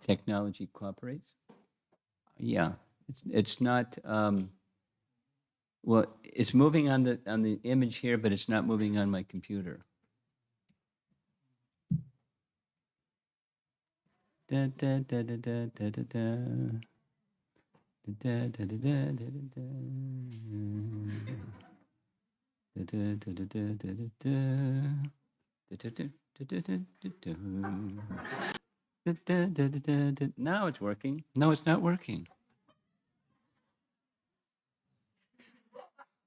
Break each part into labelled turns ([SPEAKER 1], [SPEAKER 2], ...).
[SPEAKER 1] Technology cooperates? Yeah. It's not, well, it's moving on the image here, but it's not moving on my computer. Da, da, da, da, da, da, da, da. Da, da, da, da, da, da, da. Da, da, da, da, da, da, da, da. Da, da, da, da, da, da, da, da. Da, da, da, da, da, da. Now it's working. No, it's not working.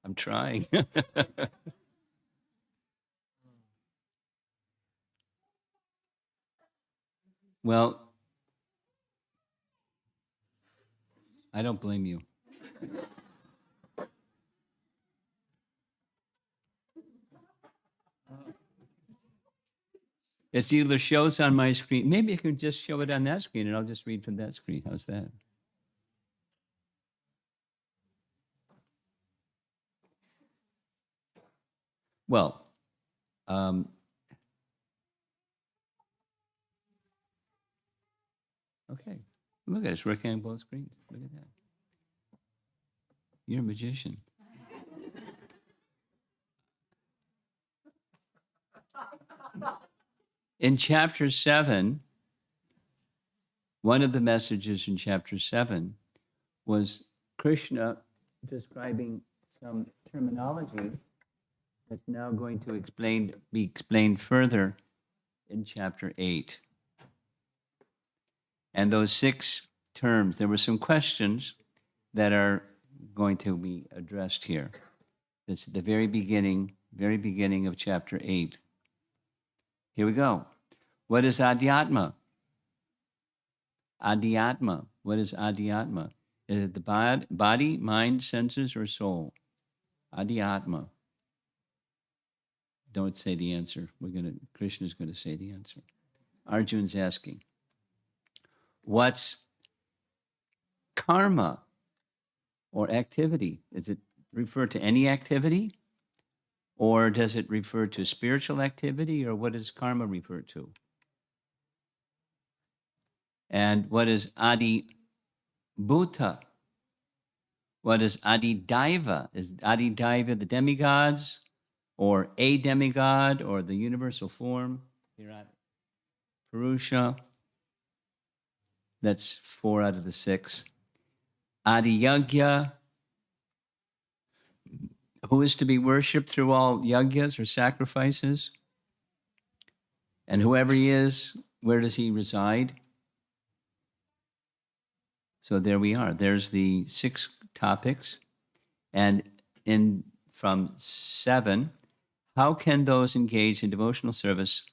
[SPEAKER 1] I'm trying. Well, I don't blame you. It's either shows on my screen. Maybe I can just show it on that screen and I'll just read from that screen. How's that? Well, okay. Look at it. It's working on both screens. Look at that. You're a magician. In chapter 7, one of the messages in chapter 7 was Krishna describing some terminology that's now going to be explained further in chapter 8. And those 6 terms, there were some questions that are going to be addressed here. It's at the very beginning of chapter 8. Here we go. What is Adhyatma? Adhyatma. What is Adhyatma? Is it the body, mind, senses, or soul? Adhyatma. Don't say the answer. Krishna's going to say the answer. Arjun's asking, what's karma or activity? Does it refer to any activity? Or does it refer to spiritual activity? Or what does karma refer to? And what is Adi Bhuta? What is Adi Daiva? Is Adi Daiva the demigods, or a demigod, or the universal form? Virat Purusha. That's 4 out of the 6. Adi Yagya. Who is to be worshipped through all yagyas or sacrifices? And whoever he is, where does he reside? So there we are. There's the 6 topics. And from 7, how can those engaged in devotional service,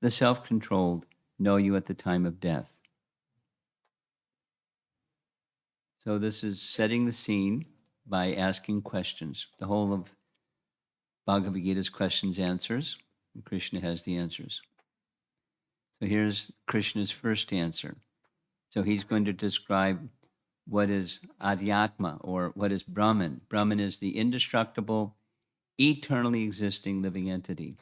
[SPEAKER 1] the self-controlled, know you at the time of death? So this is setting the scene by asking questions. The whole of Bhagavad Gita's questions, answers, and Krishna has the answers. So here's Krishna's first answer. So he's going to describe what is Adhyatma, or what is Brahman. Brahman is the indestructible, eternally existing living entity.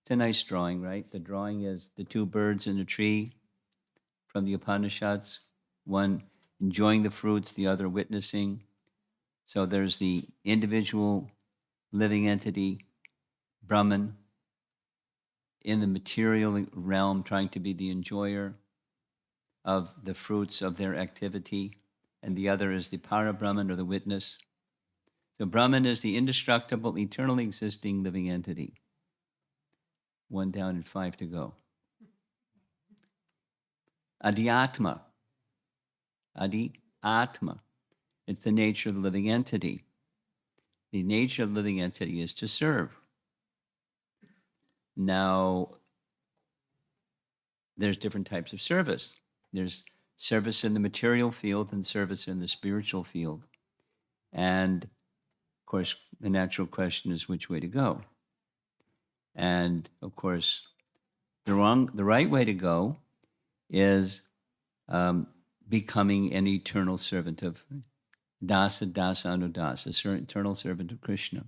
[SPEAKER 1] It's a nice drawing, right? The drawing is the 2 birds in a tree from the Upanishads, one enjoying the fruits, the other witnessing. So there's the individual living entity, Brahman, in the material realm, trying to be the enjoyer of the fruits of their activity, and the other is the Para-Brahman, or the witness. So Brahman is the indestructible, eternally existing living entity. 1 down and 5 to go. Adhyatma. Adhyatma. It's the nature of the living entity. The nature of the living entity is to serve. Now, there's different types of service. There's service in the material field and service in the spiritual field. And, of course, the natural question is which way to go. And, of course, the right way to go is becoming an eternal servant of Dasa Anudasa, an eternal servant of Krishna.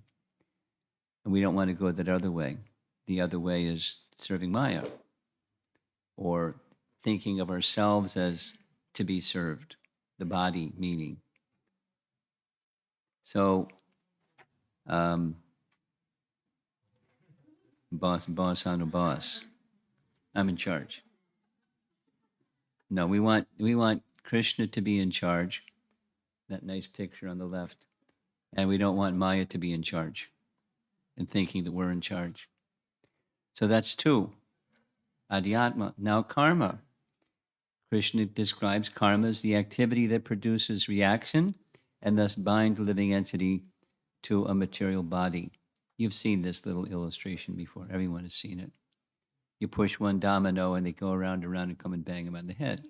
[SPEAKER 1] And we don't want to go that other way. The other way is serving Maya, or thinking of ourselves as to be served, the body meaning. So, boss on a boss. I'm in charge. No, we want Krishna to be in charge. That nice picture on the left. And we don't want Maya to be in charge and thinking that we're in charge. So that's two. Adhyatma. Now karma. Krishna describes karma as the activity that produces reaction and thus binds a living entity to a material body. You've seen this little illustration before. Everyone has seen it. You push one domino and they go around and around and come and bang them on the head.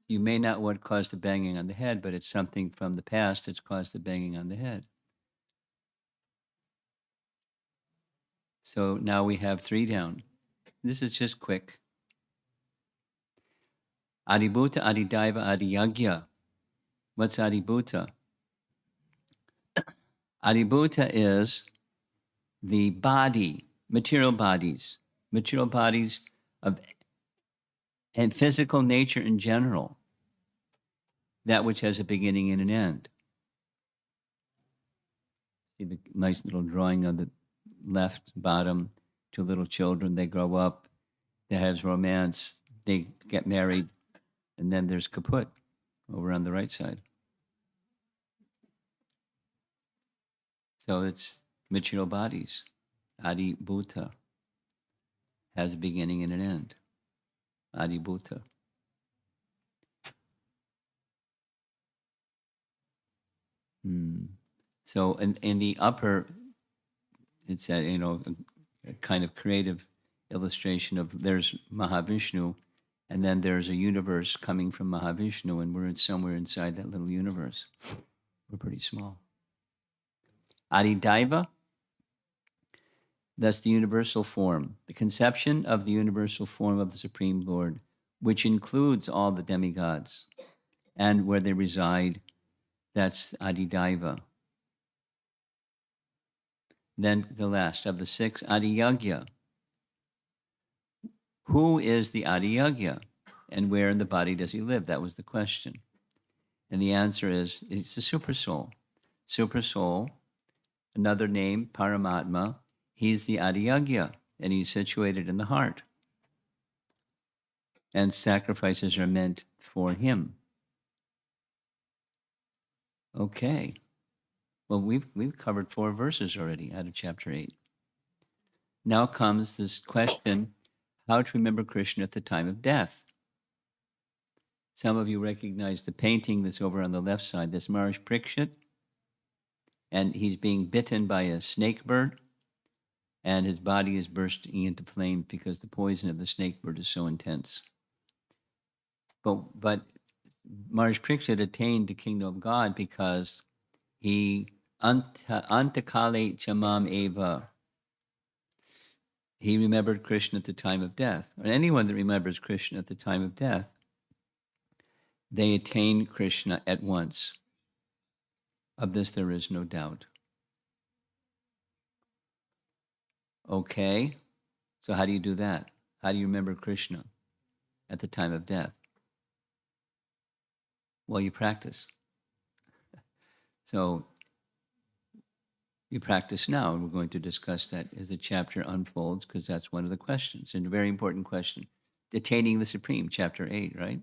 [SPEAKER 1] You may not what caused the banging on the head, but it's something from the past that's caused the banging on the head. So now we have 3 down. This is just quick. Adibhuta, Adidaiva, Adiyagya. What's Adibhuta? Adibhuta is the body, material bodies of and physical nature in general, that which has a beginning and an end. See the nice little drawing on the left bottom, 2 little children, they grow up, they have romance, they get married, and then there's kaput over on the right side. So it's material bodies. Adibhuta has a beginning and an end. Adibhuta. So in the upper, it's a kind of creative illustration of there's Mahavishnu, and then there's a universe coming from Mahavishnu, and we're somewhere inside that little universe. We're pretty small. Adidaiva, thus the universal form, the conception of the universal form of the Supreme Lord, which includes all the demigods, and where they reside, that's Adidaiva. Then the last of the 6, Adiyagya. Who is the Adiyagya, and where in the body does he live? That was the question. And the answer is, it's the super soul. Super soul, another name, Paramatma, he's the Adiyagya, and he's situated in the heart. And sacrifices are meant for him. Okay. Well, we've covered 4 verses already out of chapter 8. Now comes this question, how to remember Krishna at the time of death. Some of you recognize the painting that's over on the left side. That's Maharaj Parikshit, and he's being bitten by a snake bird, and his body is bursting into flame because the poison of the snake bird is so intense. But Maharaj Parikshit attained the kingdom of God because he antakale chamam eva. He remembered Krishna at the time of death. And anyone that remembers Krishna at the time of death, they attain Krishna at once. Of this there is no doubt. Okay, so how do you do that? How do you remember Krishna at the time of death? Well, you practice. So you practice now, and we're going to discuss that as the chapter unfolds, because that's one of the questions, and a very important question. Attaining the Supreme, chapter 8, right?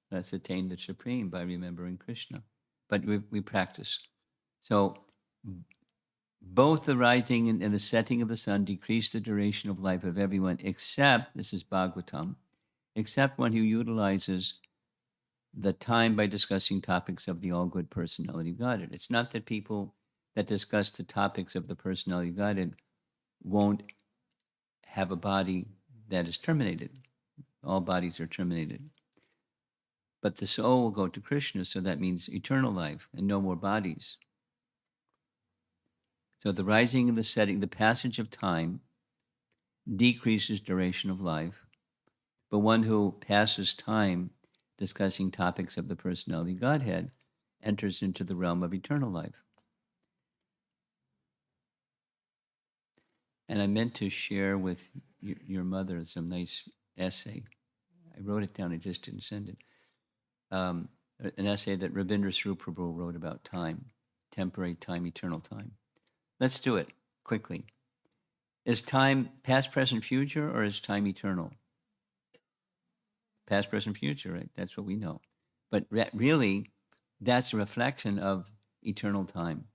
[SPEAKER 1] Let's attain the Supreme by remembering Krishna. But we practice. So both the rising and the setting of the sun decrease the duration of life of everyone, except, this is Bhagavatam, except one who utilizes the time by discussing topics of the all-good personality of Godhead. It's not that people that discuss the topics of the personality of Godhead won't have a body that is terminated. All bodies are terminated. But the soul will go to Krishna, so that means eternal life and no more bodies. So the rising and the setting, the passage of time decreases duration of life, but one who passes time discussing topics of the personality Godhead enters into the realm of eternal life. And I meant to share with your mother some nice essay. I wrote it down, I just didn't send it. An essay that Rabindra Sruprabhu wrote about time, temporary time, eternal time. Let's do it quickly. Is time past, present, future, or is time eternal? Past, present, future, right? That's what we know. But really, that's a reflection of eternal time.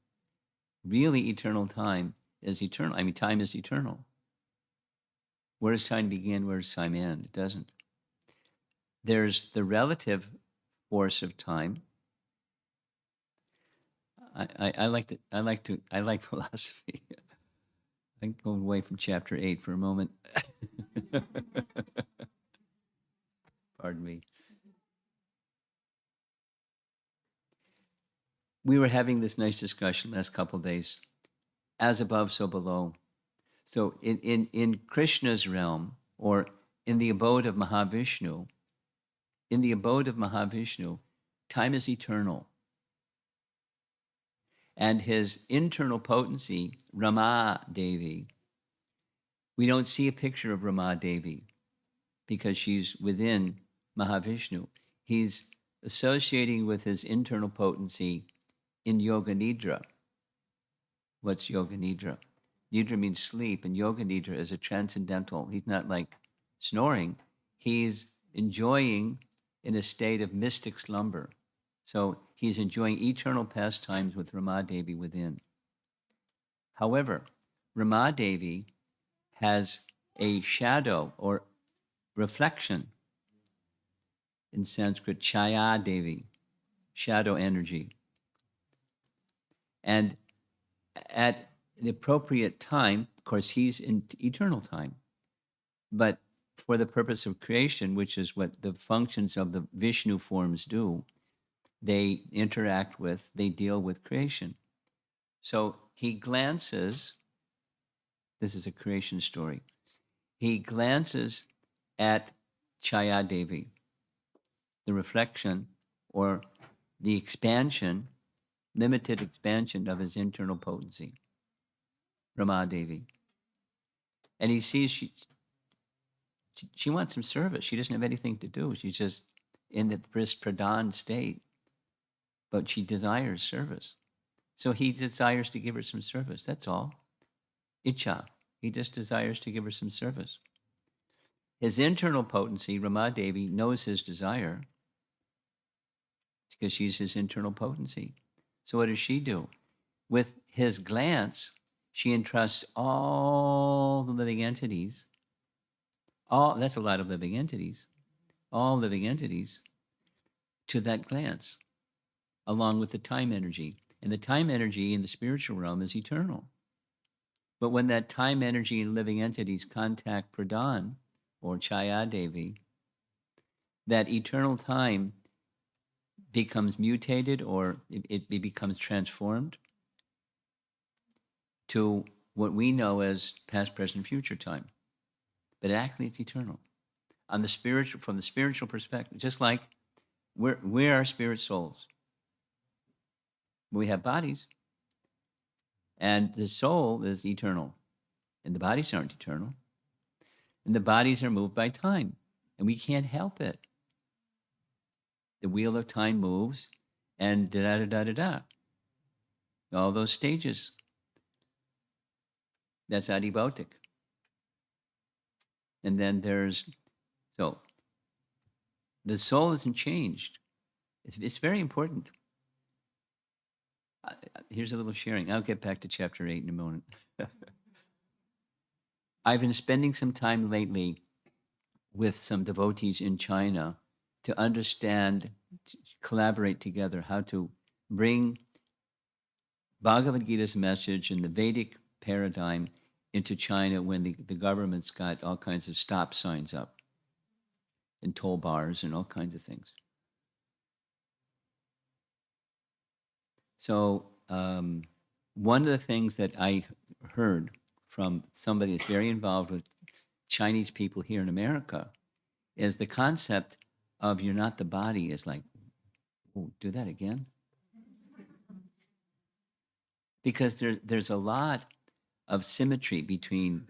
[SPEAKER 1] Really, eternal time is eternal. I mean, time is eternal. Where does time begin? Where does time end? It doesn't. There's the relative force of time. I like philosophy. I'm going away from chapter 8 for a moment. Pardon me. We were having this nice discussion last couple of days. As above, so below. So in Krishna's realm, or in the abode of Mahavishnu, time is eternal. And his internal potency, Rama Devi, we don't see a picture of Rama Devi because she's within Mahavishnu. He's associating with his internal potency in Yoga Nidra. What's Yoga Nidra? Nidra means sleep, and Yoga Nidra is a transcendental. He's not like snoring. He's enjoying in a state of mystic slumber. So he's enjoying eternal pastimes with Rama Devi within. However, Rama Devi has a shadow or reflection. In Sanskrit, Chaya Devi, shadow energy. And at the appropriate time, of course, he's in eternal time. But for the purpose of creation, which is what the functions of the Vishnu forms do, they interact with, they deal with creation. So he glances, this is a creation story, he glances at Chaya Devi, the reflection or the expansion, limited expansion of his internal potency, Rama Devi. And he sees she wants some service. She doesn't have anything to do. She's just in the bris pradhan state, but she desires service. So he desires to give her some service. That's all. Icha. He just desires to give her some service. His internal potency, Rama Devi, knows his desire because she's his internal potency. So what does she do? With his glance, she entrusts all the living entities, that's a lot of living entities, all living entities, to that glance, along with the time energy. And the time energy in the spiritual realm is eternal. But when that time energy and living entities contact Pradhan, or Chaya Devi, that eternal time becomes mutated, or it becomes transformed to what we know as past, present, future time. But actually it's eternal. From the spiritual perspective, just like we are spirit souls. We have bodies, and the soul is eternal, and the bodies aren't eternal. And the bodies are moved by time, and we can't help it. The wheel of time moves, and da-da-da-da-da-da. All those stages. That's adibautic. And then so the soul isn't changed. It's very important. Here's a little sharing. I'll get back to chapter 8 in a moment. I've been spending some time lately with some devotees in China to understand, to collaborate together, how to bring Bhagavad Gita's message and the Vedic paradigm into China when the government's got all kinds of stop signs up and toll bars and all kinds of things. So one of the things that I heard from somebody that's very involved with Chinese people here in America is the concept of you're not the body is like, oh, do that again? Because there's a lot of symmetry between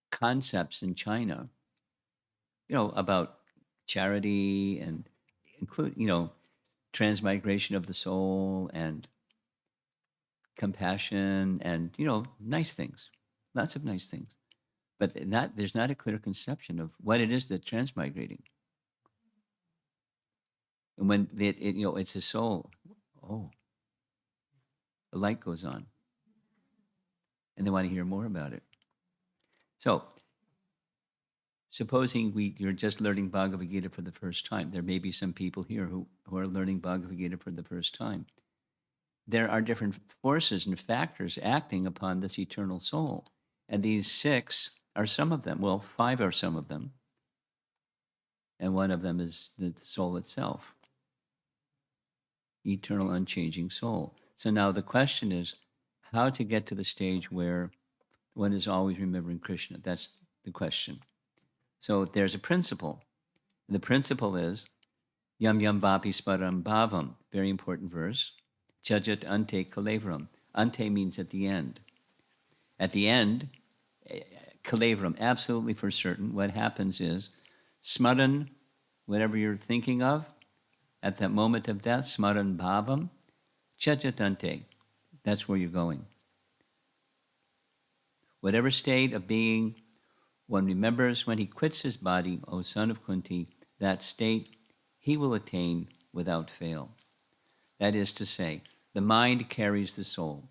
[SPEAKER 1] concepts in China about charity and include, transmigration of the soul and compassion and, nice things, lots of nice things. But there's not a clear conception of what it is that's transmigrating. And when it's a soul, oh, the light goes on. And they want to hear more about it. So, supposing you're just learning Bhagavad Gita for the first time, there may be some people here who are learning Bhagavad Gita for the first time. There are different forces and factors acting upon this eternal soul. And these 6 are some of them. Well, 5 are some of them. And one of them is the soul itself. Eternal, unchanging soul. So now the question is how to get to the stage where one is always remembering Krishna. That's the question. So there's a principle. The principle is yam yam vapi sparam bhavam. Very important verse. Jajat ante kalevram. Ante means at the end. At the end, kalevram, absolutely for certain, what happens is smaran, whatever you're thinking of, at that moment of death, smaran bhavam, jajat ante. That's where you're going. Whatever state of being one remembers when he quits his body, O son of Kunti, that state he will attain without fail. That is to say, the mind carries the soul.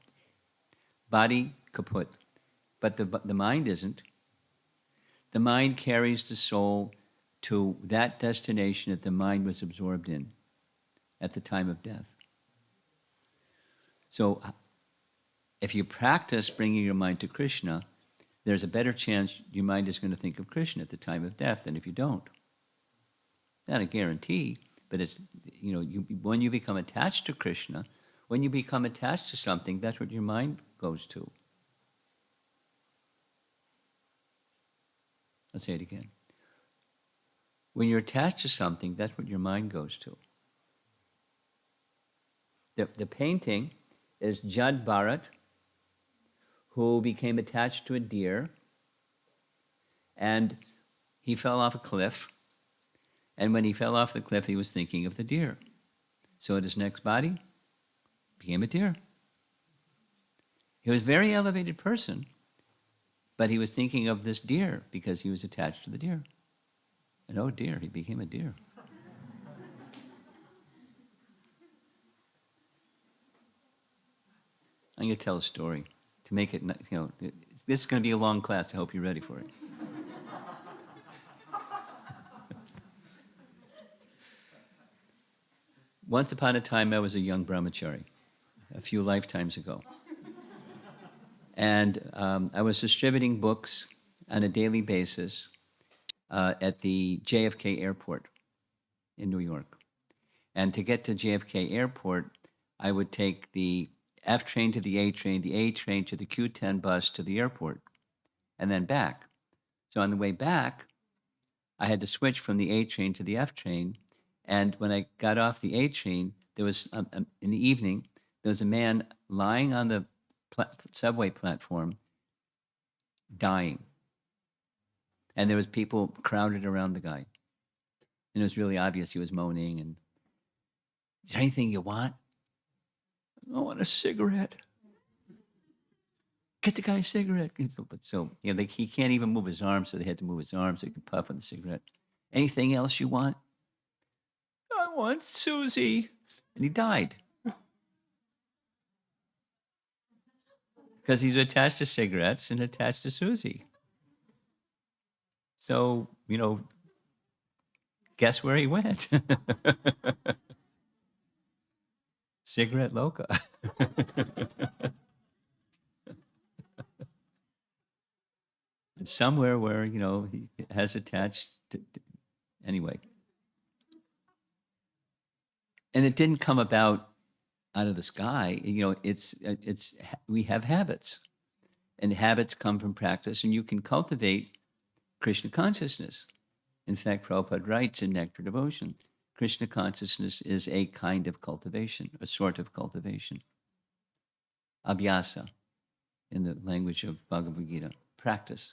[SPEAKER 1] Body kaput. But the mind isn't. The mind carries the soul to that destination that the mind was absorbed in at the time of death. So if you practice bringing your mind to Krishna, there's a better chance your mind is going to think of Krishna at the time of death than if you don't. Not a guarantee, but it's, when you become attached to Krishna, when you become attached to something, that's what your mind goes to. I'll say it again. When you're attached to something, that's what your mind goes to. The painting is Jad Bharat, who became attached to a deer, and he fell off a cliff. And when he fell off the cliff, he was thinking of the deer. So at his next body, became a deer. He was a very elevated person, but he was thinking of this deer because he was attached to the deer. And oh dear, he became a deer. I'm going to tell a story to make it, this is going to be a long class. I hope you're ready for it. Once upon a time, I was a young brahmachari, a few lifetimes ago. And I was distributing books on a daily basis at the JFK airport in New York. And to get to JFK airport, I would take the F train to the A train to the Q10 bus to the airport, and then back. So on the way back, I had to switch from the A train to the F train. And when I got off the A train, there was, in the evening, there was a man lying on the subway platform, dying. And there was people crowded around the guy. And it was really obvious he was moaning. And, is there anything you want? I want a cigarette. Get the guy a cigarette. So, he can't even move his arms, so they had to move his arms so he could puff on the cigarette. Anything else you want? I want Susie. And he died. Because he's attached to cigarettes and attached to Susie. So, guess where he went? Cigarette Loca. Somewhere where, he has attached to, anyway. And it didn't come about out of the sky. We have habits. And habits come from practice, and you can cultivate Krishna consciousness. In fact, Prabhupada writes in Nectar Devotion, Krishna consciousness is a kind of cultivation, a sort of cultivation. Abhyasa, in the language of Bhagavad Gita, practice.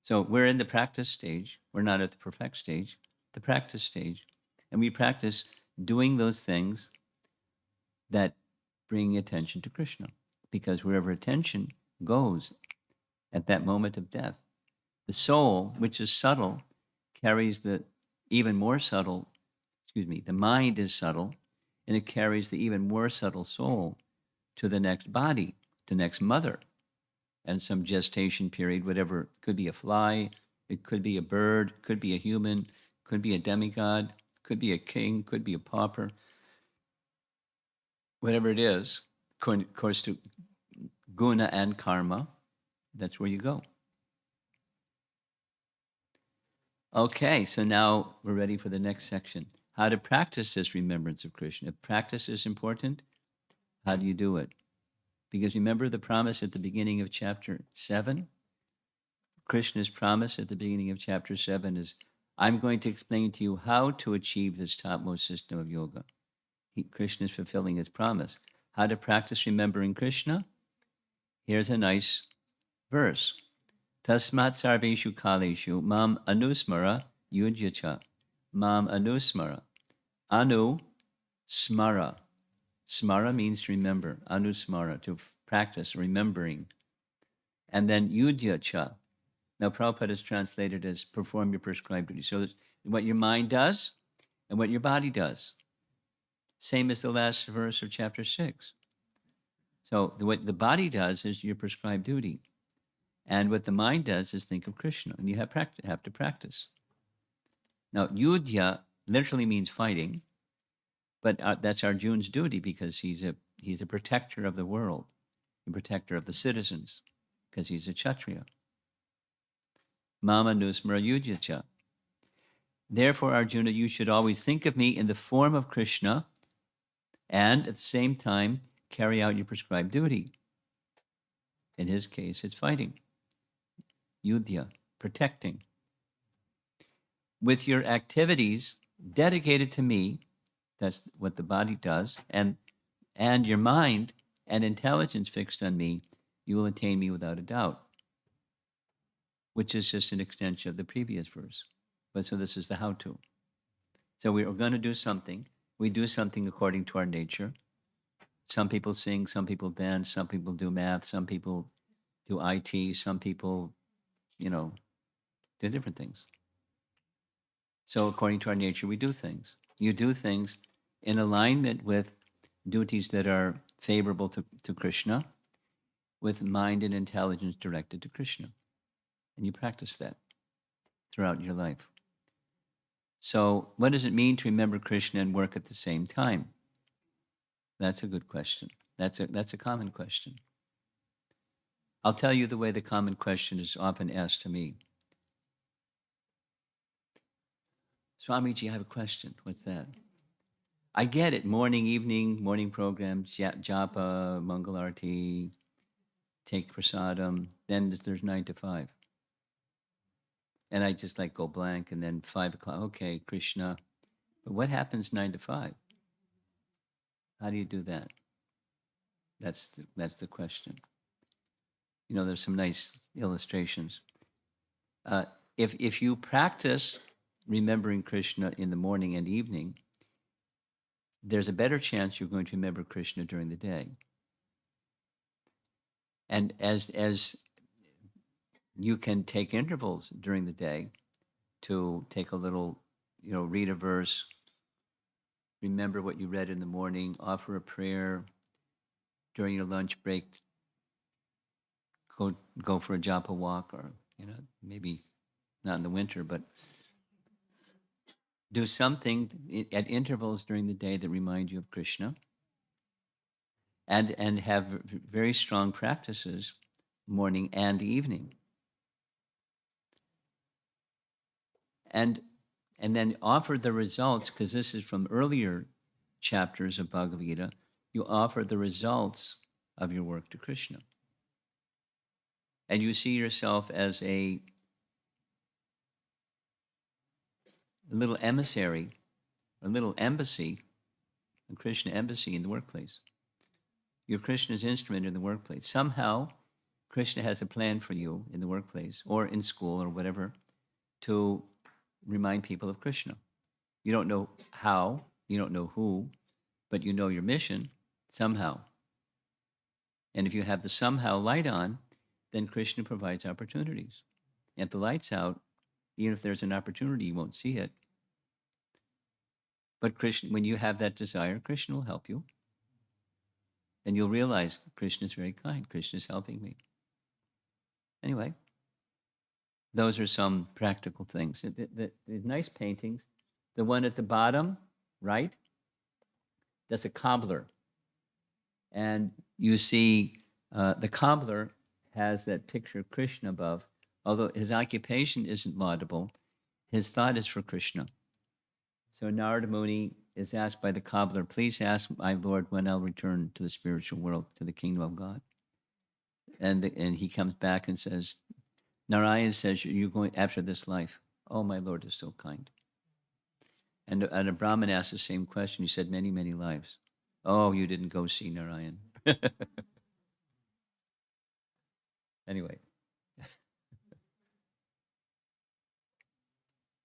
[SPEAKER 1] So we're in the practice stage. We're not at the perfect stage, the practice stage. And we practice doing those things that bring attention to Krishna. Because wherever attention goes at that moment of death, the soul, which is subtle, carries the even more subtle, the mind is subtle, and it carries the even more subtle soul to the next body, the next mother, and some gestation period, whatever. It could be a fly, it could be a bird, could be a human, could be a demigod, could be a king, could be a pauper. Whatever it is, of course, to guna and karma, that's where you go. Okay, so now we're ready for the next section. How to practice this remembrance of Krishna. If practice is important, how do you do it? Because remember the promise at the beginning of chapter 7? Krishna's promise at the beginning of chapter 7 is, I'm going to explain to you how to achieve this topmost system of yoga. Krishna is fulfilling his promise. How to practice remembering Krishna? Here's a nice verse. Tasmat sarveshu kaleshu mam anusmara yudyacha. Mam anusmara. Anu smara. Smara means to remember. Anusmara, to practice remembering. And then yudyacha. Now Prabhupada is translated as perform your prescribed duty. So what your mind does and what your body does. Same as the last verse of chapter 6. So what the body does is your prescribed duty. And what the mind does is think of Krishna. And you have to practice. Now, yudhya literally means fighting. But that's Arjuna's duty because he's a protector of the world, a protector of the citizens, because he's a Kshatriya. Mama nusmara yudhyacha. Therefore, Arjuna, you should always think of me in the form of Krishna and at the same time carry out your prescribed duty. In his case, it's fighting. Yudhya, protecting. With your activities dedicated to me, that's what the body does, and your mind and intelligence fixed on me, you will attain me without a doubt, which is just an extension of the previous verse. But so this is the how-to. So we are going to do something. We do something according to our nature. Some people sing, some people dance, some people do math, some people do IT, some people, do different things. So according to our nature, we do things. You do things in alignment with duties that are favorable to Krishna, with mind and intelligence directed to Krishna. And you practice that throughout your life. So what does it mean to remember Krishna and work at the same time? That's a good question. That's a common question. I'll tell you the way the common question is often asked to me. Swamiji, I have a question. What's that? I get it. Morning, evening, morning programs, japa, mangalarti, take prasadam. Then there's 9 to 5. And I just go blank. And then 5 o'clock, okay, Krishna. But what happens 9 to 5? How do you do that? That's the question. There's some nice illustrations. If you practice remembering Krishna in the morning and evening, there's a better chance you're going to remember Krishna during the day. And as you can take intervals during the day to take a little, read a verse, remember what you read in the morning, offer a prayer during your lunch break, go for a japa walk, or maybe not in the winter, but do something at intervals during the day that remind you of Krishna, and have very strong practices morning and evening. And then offer the results, because this is from earlier chapters of Bhagavad Gita, you offer the results of your work to Krishna. And you see yourself as a little emissary, a little embassy, a Krishna embassy in the workplace. You're Krishna's instrument in the workplace. Somehow, Krishna has a plan for you in the workplace or in school or whatever to remind people of Krishna. You don't know how, you don't know who, but you know your mission somehow. And if you have the somehow light on, then Krishna provides opportunities. If the light's out, even if there's an opportunity, you won't see it. But Krishna, when you have that desire, Krishna will help you. And you'll realize Krishna is very kind. Krishna is helping me. Anyway, those are some practical things. The nice paintings. The one at the bottom, right? That's a cobbler. And you see the cobbler has that picture of Krishna above. Although his occupation isn't laudable, his thought is for Krishna. So Narada Muni is asked by the cobbler, please ask my Lord when I'll return to the spiritual world, to the kingdom of God. And he comes back and says, Narayan says, you're going after this life. Oh, my Lord is so kind. And a Brahmin asked the same question. He said, many, many lives. Oh, you didn't go see Narayan. Anyway.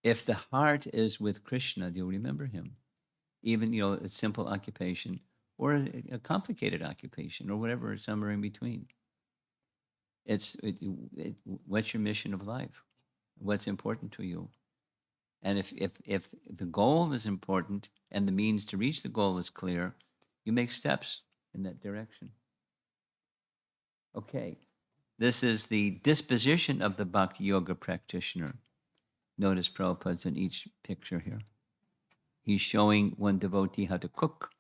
[SPEAKER 1] If the heart is with Krishna, you'll remember him. Even, a simple occupation or a complicated occupation or whatever, somewhere in between. What's your mission of life? What's important to you? And if the goal is important and the means to reach the goal is clear, you make steps in that direction. Okay. This is the disposition of the Bhakti Yoga practitioner. Notice Prabhupada's in each picture here. He's showing one devotee how to cook.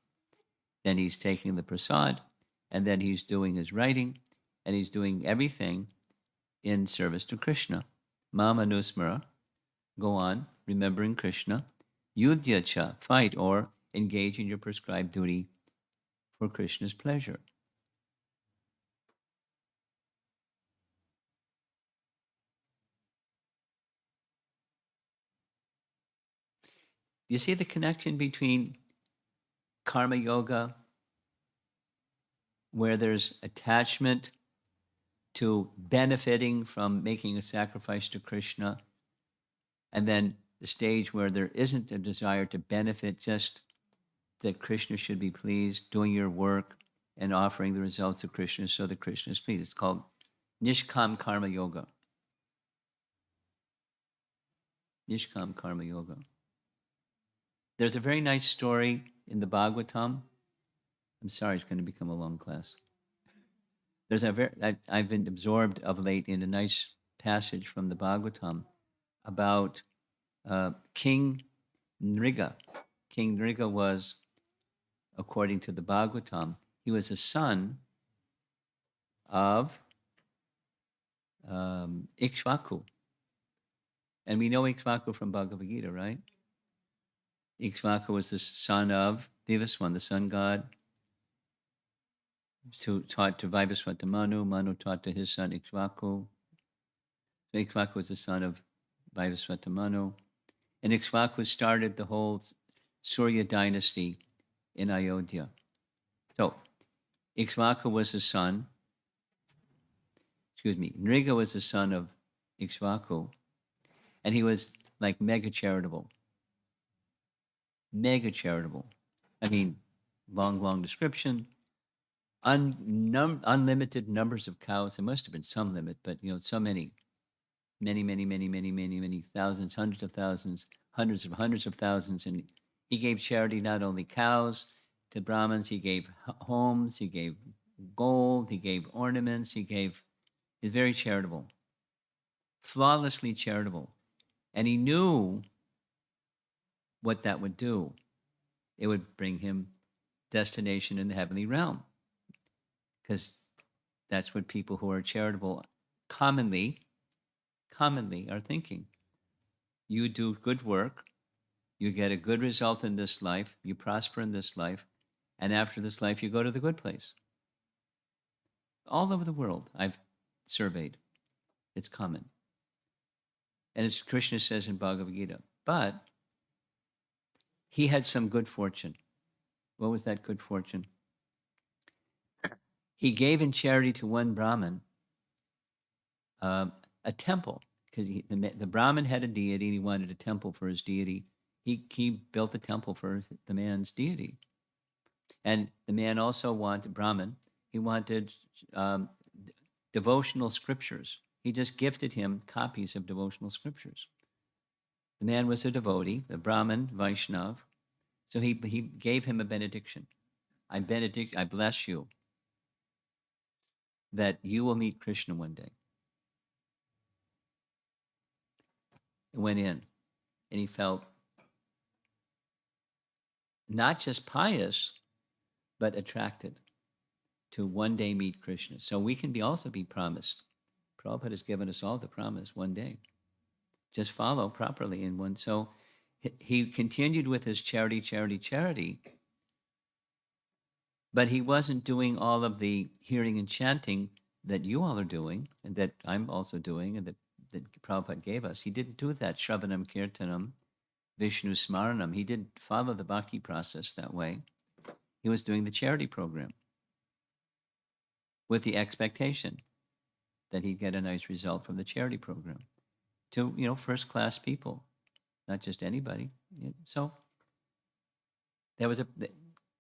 [SPEAKER 1] Then he's taking the prasad, and then he's doing his writing, and he's doing everything in service to Krishna. Mama Nusmara, go on, remembering Krishna. Yudhyacha, fight or engage in your prescribed duty for Krishna's pleasure. You see the connection between karma yoga, where there's attachment to benefiting from making a sacrifice to Krishna, and then the stage where there isn't a desire to benefit, just that Krishna should be pleased, doing your work and offering the results of Krishna so that Krishna is pleased. It's called Nishkam Karma Yoga. Nishkam Karma Yoga. There's a very nice story in the Bhagavatam. I'm sorry, it's going to become a long class. I've been absorbed of late in a nice passage from the Bhagavatam about King Nriga. King Nriga was, according to the Bhagavatam, he was a son of Ikshvaku. And we know Ikshvaku from Bhagavad Gita, right? Ikshvaku was the son of Vivaswan, the sun god, who taught to Vivaswata Manu. Manu taught to his son Ikshvaku. So Ikshvaku was the son of Vivaswata Manu. And Ikshvaku started the whole Surya dynasty in Ayodhya. So Ikshvaku was the son, Nriga was the son of Ikshvaku, and he was like mega charitable. Mega charitable. I mean, long description. Unlimited numbers of cows. There must have been some limit, but so many thousands, hundreds of thousands, hundreds of thousands. And he gave charity not only cows to Brahmins, he gave homes, he gave gold, he gave ornaments, he's very charitable, flawlessly charitable. And he knew what that would do. It would bring him destination in the heavenly realm. Because that's what people who are charitable commonly are thinking. You do good work, you get a good result in this life, you prosper in this life, and after this life you go to the good place. All over the world I've surveyed. It's common. And as Krishna says in Bhagavad Gita, but he had some good fortune. What was that good fortune? He gave in charity to one Brahmin, a temple, because the Brahmin had a deity and he wanted a temple for his deity. He built a temple for the man's deity. And the man also wanted, Brahmin, he wanted um, devotional scriptures. He just gifted him copies of devotional scriptures. The man was a devotee, the Brahmin, Vaishnav. So he gave him a benediction. I bless you that you will meet Krishna one day. He went in and he felt not just pious, but attracted to one day meet Krishna. So we can also be promised. Prabhupada has given us all the promise one day. Just follow properly in one. So he continued with his charity, but he wasn't doing all of the hearing and chanting that you all are doing, and that I'm also doing, and that Prabhupada gave us. He didn't do that, Shravanam Kirtanam, Vishnu Smaranam. He didn't follow the bhakti process that way. He was doing the charity program with the expectation that he'd get a nice result from the charity program to, first-class people, not just anybody. So there was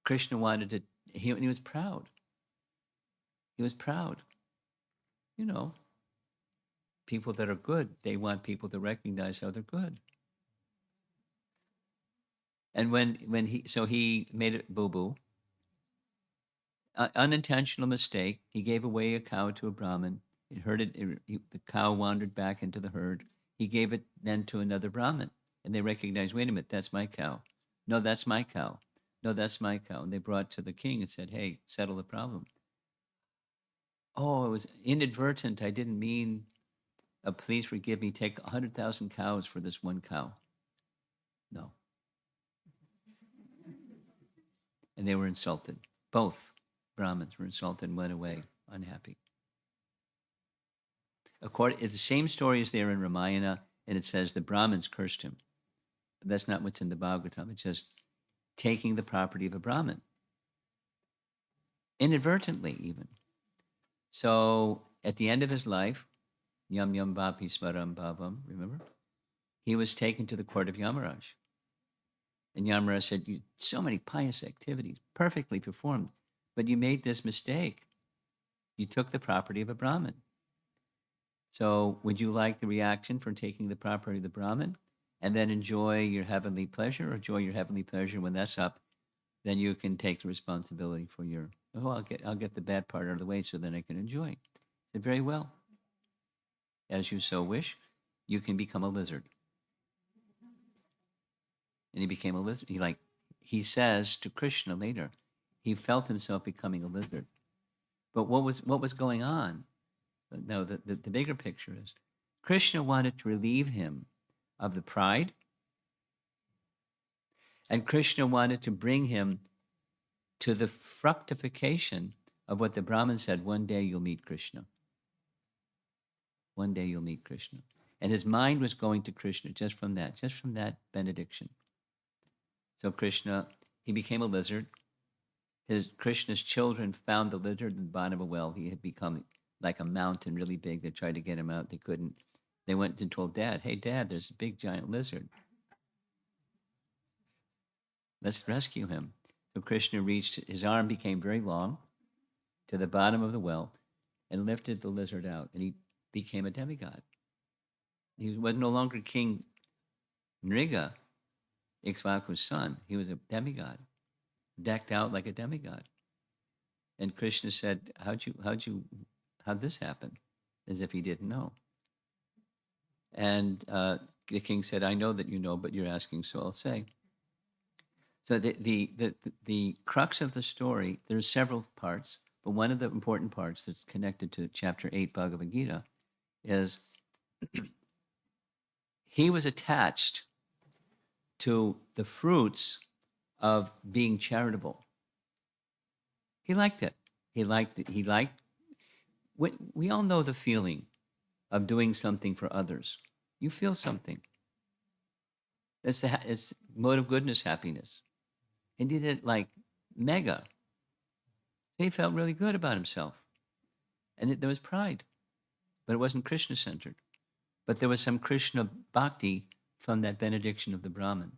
[SPEAKER 1] Krishna wanted to, he was proud. He was proud. People that are good, they want people to recognize how they're good. And he made it boo-boo. Unintentional mistake. He gave away a cow to a Brahmin. He heard it. The cow wandered back into the herd. He gave it then to another Brahmin. And they recognized, wait a minute, that's my cow. No, that's my cow. No, that's my cow. And they brought it to the king and said, hey, settle the problem. Oh, it was inadvertent. I didn't mean, please forgive me, take 100,000 cows for this one cow. No. And they were insulted. Both Brahmins were insulted and went away unhappy. It's the same story as there in Ramayana, and it says the Brahmins cursed him. But that's not what's in the Bhagavatam. It's just taking the property of a Brahmin. Inadvertently, even. So at the end of his life, Yam Yam Vapi Smaram Bhavam, remember? He was taken to the court of Yamaraj. And Yamaraj said, you so many pious activities, perfectly performed, but you made this mistake. You took the property of a Brahmin. So would you like the reaction for taking the property of the Brahmin and then enjoy your heavenly pleasure, or enjoy your heavenly pleasure when that's up? Then you can take the responsibility for your, I'll get the bad part out of the way so then I can enjoy. He said, very well. As you so wish, you can become a lizard. And he became a lizard. He says to Krishna later, he felt himself becoming a lizard. But what was going on? No, the bigger picture is Krishna wanted to relieve him of the pride, and Krishna wanted to bring him to the fructification of what the Brahmin said, one day you'll meet Krishna. One day you'll meet Krishna. And his mind was going to Krishna just from that benediction. So Krishna, he became a lizard. Krishna's children found the lizard in the bottom of a well. He had become like a mountain, really big. They tried to get him out. They couldn't. They went and told Dad, hey, Dad, there's a big giant lizard. Let's rescue him. So Krishna his arm became very long to the bottom of the well and lifted the lizard out, and he became a demigod. He was no longer King Nriga, Ikshvaku's son. He was a demigod, decked out like a demigod. And Krishna said, how'd this happen? As if he didn't know. And the king said, I know that you know, but you're asking, so I'll say. So the crux of the story, there's several parts, but one of the important parts that's connected to chapter 8 Bhagavad Gita is he was attached to the fruits of being charitable. He liked it. We all know the feeling of doing something for others. You feel something. It's mode of goodness, happiness. He did it like mega. He felt really good about himself. And there was pride. but it wasn't Krishna-centered. But there was some Krishna bhakti from that benediction of the Brahmin.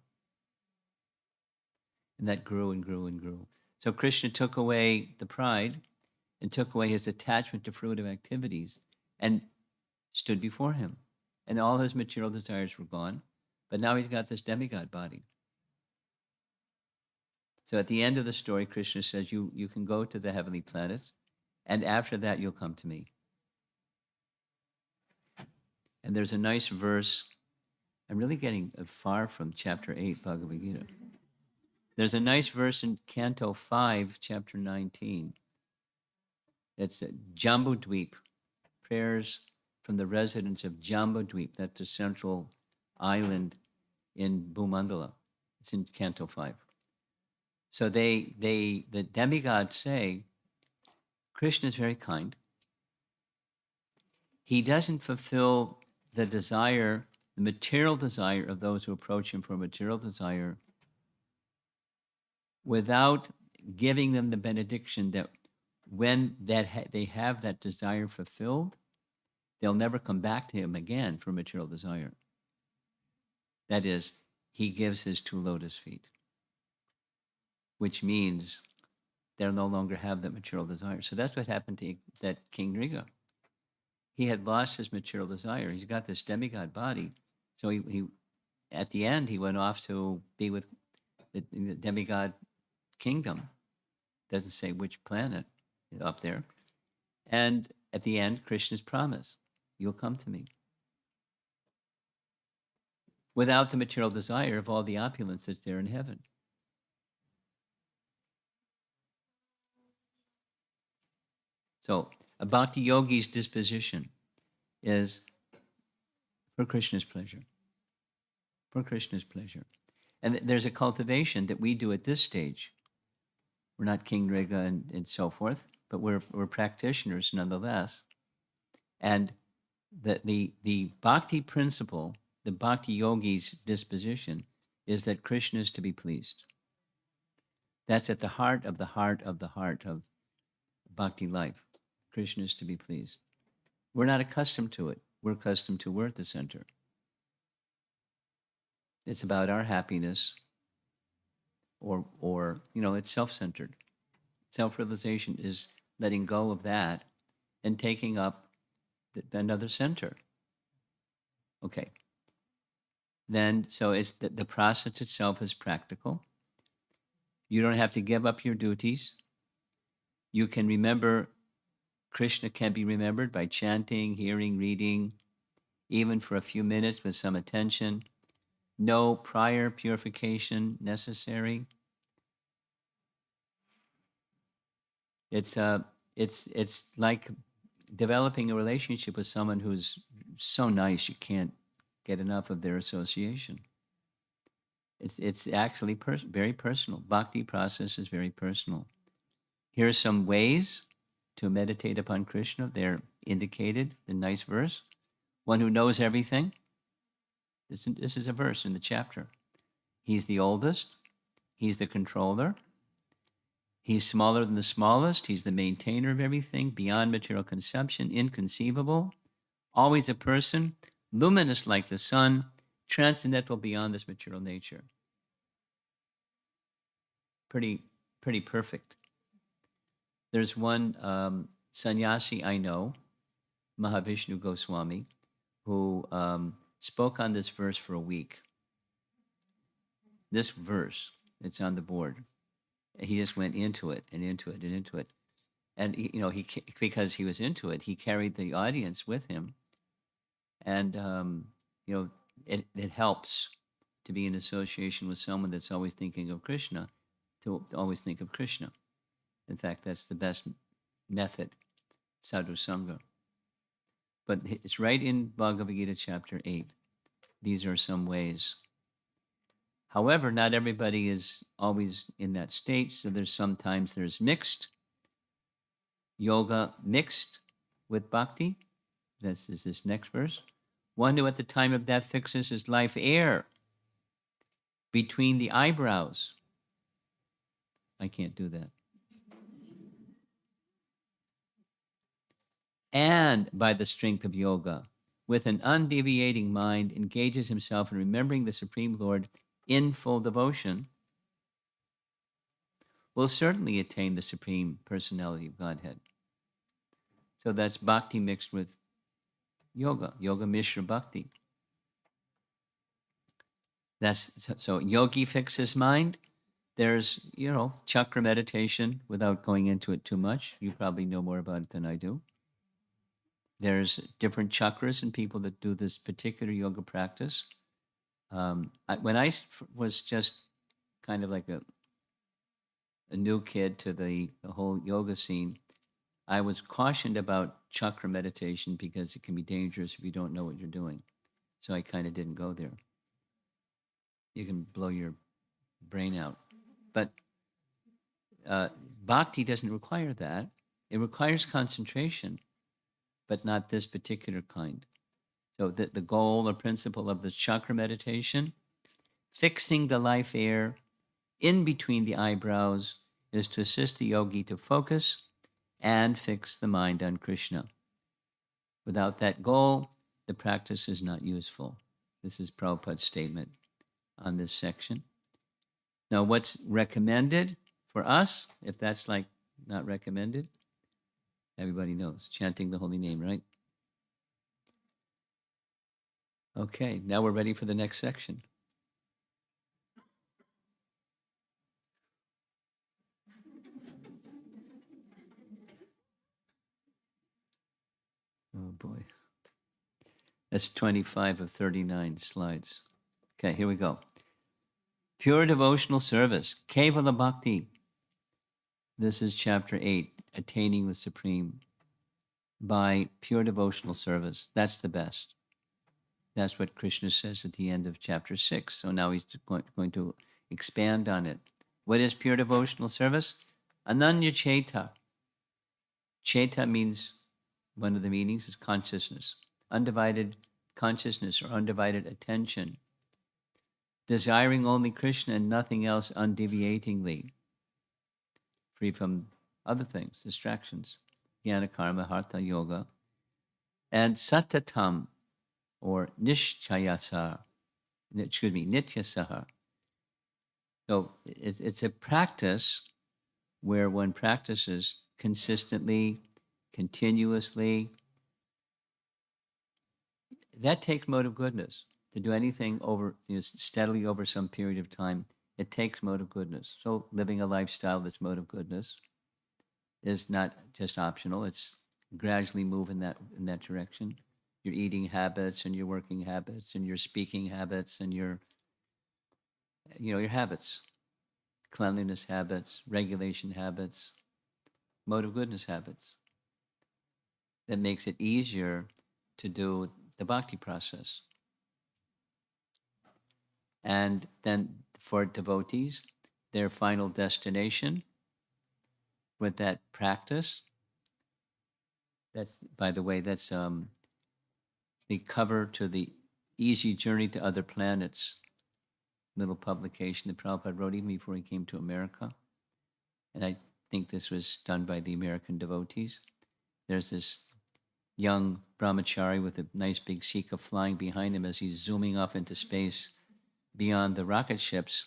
[SPEAKER 1] And that grew and grew and grew. So Krishna took away the pride and took away his attachment to fruitive activities and stood before him. And all his material desires were gone. But now he's got this demigod body. So at the end of the story, Krishna says, you can go to the heavenly planets, and after that, you'll come to me. And there's a nice verse. I'm really getting far from chapter 8, Bhagavad Gita. There's a nice verse in Canto 5, chapter 19. It's Jambudweep, prayers from the residents of Jambudweep. That's a central island in Bhumandala. It's in Canto 5. So the demigods say, Krishna is very kind. He doesn't fulfill the desire, the material desire of those who approach him for material desire without giving them the benediction that when they have that desire fulfilled, they'll never come back to him again for material desire. That is, he gives his 2 lotus feet, which means they'll no longer have that material desire. So that's what happened to that King Nriga. He had lost his material desire. He's got this demigod body. So he at the end, he went off to be with the demigod kingdom. Doesn't say which planet up there. And at the end, Krishna's promise, you'll come to me. Without the material desire of all the opulence that's there in heaven. So a bhakti yogi's disposition is for Krishna's pleasure. For Krishna's pleasure. And there's a cultivation that we do at this stage. We're not King Nriga and so forth, but we're practitioners nonetheless. And the bhakti principle, the bhakti yogi's disposition, is that Krishna is to be pleased. That's at the heart of the heart of the heart of bhakti life. Krishna is to be pleased. We're not accustomed to it. We're accustomed to we're at the center. It's about our happiness, or it's self-centered. Self-realization is letting go of that and taking up another center. Okay. Then, so it's the process itself is practical. You don't have to give up your duties. You can remember, Krishna can be remembered by chanting, hearing, reading, even for a few minutes with some attention. No prior purification necessary. It's like developing a relationship with someone who's so nice you can't get enough of their association. It's actually very personal. Bhakti process is very personal. Here are some ways to meditate upon Krishna. They're indicated in nice verse. One who knows everything. This is a verse in the chapter. He's the oldest. He's the controller. He's smaller than the smallest. He's the maintainer of everything, beyond material conception, inconceivable, always a person, luminous like the sun, transcendental beyond this material nature. Pretty perfect. There's one sannyasi I know, Mahavishnu Goswami, who spoke on this verse for a week. This verse, it's on the board. He just went into it and into it and into it. And, he because he was into it, he carried the audience with him. And, it helps to be in association with someone that's always thinking of Krishna, to always think of Krishna. In fact, that's the best method, sadhu sangha. But it's right in Bhagavad Gita chapter 8. These are some ways. However, not everybody is always in that state. So sometimes there's mixed yoga mixed with bhakti. This is this next verse. One who at the time of death fixes his life air between the eyebrows. I can't do that. and by the strength of yoga, with an undeviating mind, engages himself in remembering the Supreme Lord in full devotion, will certainly attain the Supreme Personality of Godhead. So that's bhakti mixed with yoga, yoga mishra bhakti. So yogi fixes mind. There's, chakra meditation without going into it too much. You probably know more about it than I do. There's different chakras and people that do this particular yoga practice. When I was just kind of like a new kid to the whole yoga scene, I was cautioned about chakra meditation because it can be dangerous if you don't know what you're doing. So I kind of didn't go there. You can blow your brain out. But bhakti doesn't require that. It requires concentration, but not this particular kind. So the goal or principle of the chakra meditation, fixing the life air in between the eyebrows, is to assist the yogi to focus and fix the mind on Krishna. Without that goal, the practice is not useful. This is Prabhupada's statement on this section. Now, what's recommended for us, if that's like not recommended, everybody knows, chanting the holy name, right? Okay, now we're ready for the next section. Oh boy. That's 25 of 39 slides. Okay, here we go. Pure devotional service, Kevala Bhakti. This is chapter 8, Attaining the Supreme by pure devotional service. That's the best. That's what Krishna says at the end of chapter 6. So now he's going to expand on it. What is pure devotional service? Ananya Cheta. Cheta means, one of the meanings is consciousness, undivided consciousness or undivided attention, desiring only Krishna and nothing else undeviatingly, free from other things, distractions, jnana karma, hatha yoga, and satatam, or nityasahar. So it's a practice where one practices consistently, continuously. That takes mode of goodness. To do anything over, steadily over some period of time, it takes mode of goodness. So living a lifestyle that's mode of goodness is not just optional. It's gradually move in that direction. Your eating habits and your working habits and your speaking habits and your habits, cleanliness habits, regulation habits, mode of goodness habits. That makes it easier to do the bhakti process. And then for devotees, their final destination with that practice, that's, by the way, that's the cover to the Easy Journey to Other Planets little publication that Prabhupada wrote even before he came to America. And I think this was done by the American devotees. There's this young brahmachari with a nice big Sika flying behind him as he's zooming off into space beyond the rocket ships,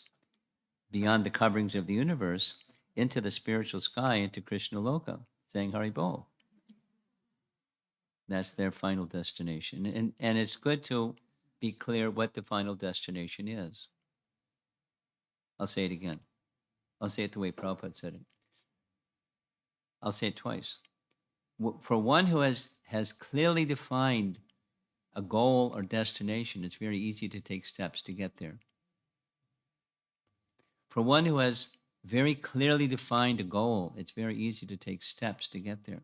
[SPEAKER 1] beyond the coverings of the universe, into the spiritual sky, into Krishna Loka, saying Hari Bol. That's their final destination. And it's good to be clear what the final destination is. I'll say it again. I'll say it the way Prabhupada said it. I'll say it twice. For one who has clearly defined a goal or destination, it's very easy to take steps to get there. For one who has very clearly defined a goal, it's very easy to take steps to get there.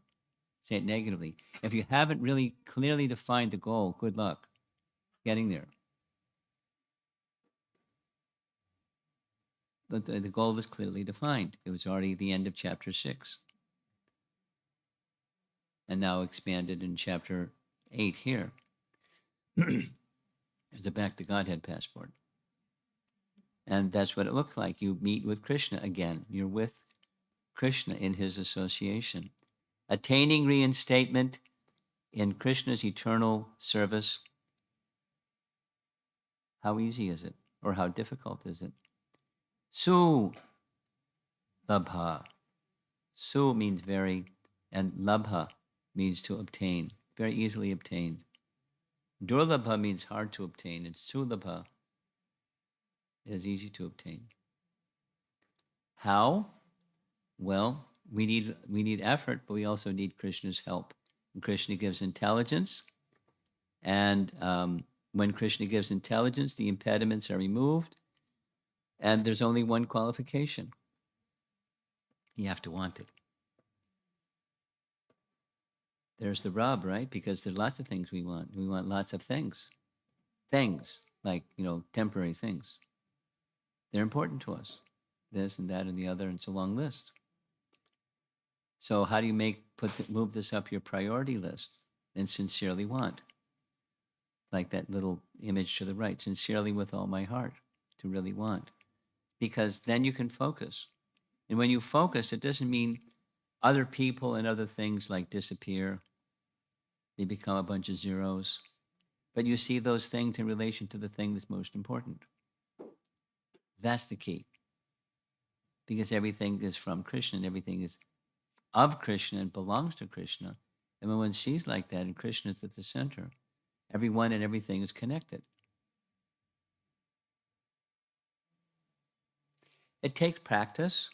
[SPEAKER 1] Say it negatively. If you haven't really clearly defined the goal, good luck getting there. But the goal is clearly defined. It was already the end of chapter 6. And now expanded in chapter 8 here. As the Back to Godhead passport. And that's what it looks like. You meet with Krishna again. You're with Krishna in his association. Attaining reinstatement in Krishna's eternal service, how easy is it? Or how difficult is it? Su labha. Su means very, and labha means to obtain, very easily obtained. Durlabha means hard to obtain, and sulabha is easy to obtain. How? Well, we need effort, but we also need Krishna's help. And Krishna gives intelligence, and when Krishna gives intelligence, the impediments are removed, and there's only one qualification. You have to want it. There's the rub, right? Because there's lots of things we want. We want lots of things. Things, like, temporary things. They're important to us. This and that and the other, and it's a long list. So how do you move this up your priority list and sincerely want? Like that little image to the right, sincerely with all my heart, to really want. Because then you can focus. And when you focus, it doesn't mean other people and other things like disappear. They become a bunch of zeros. But you see those things in relation to the thing that's most important. That's the key. Because everything is from Krishna and everything is of Krishna and belongs to Krishna. And when one sees like that and Krishna is at the center, everyone and everything is connected. It takes practice,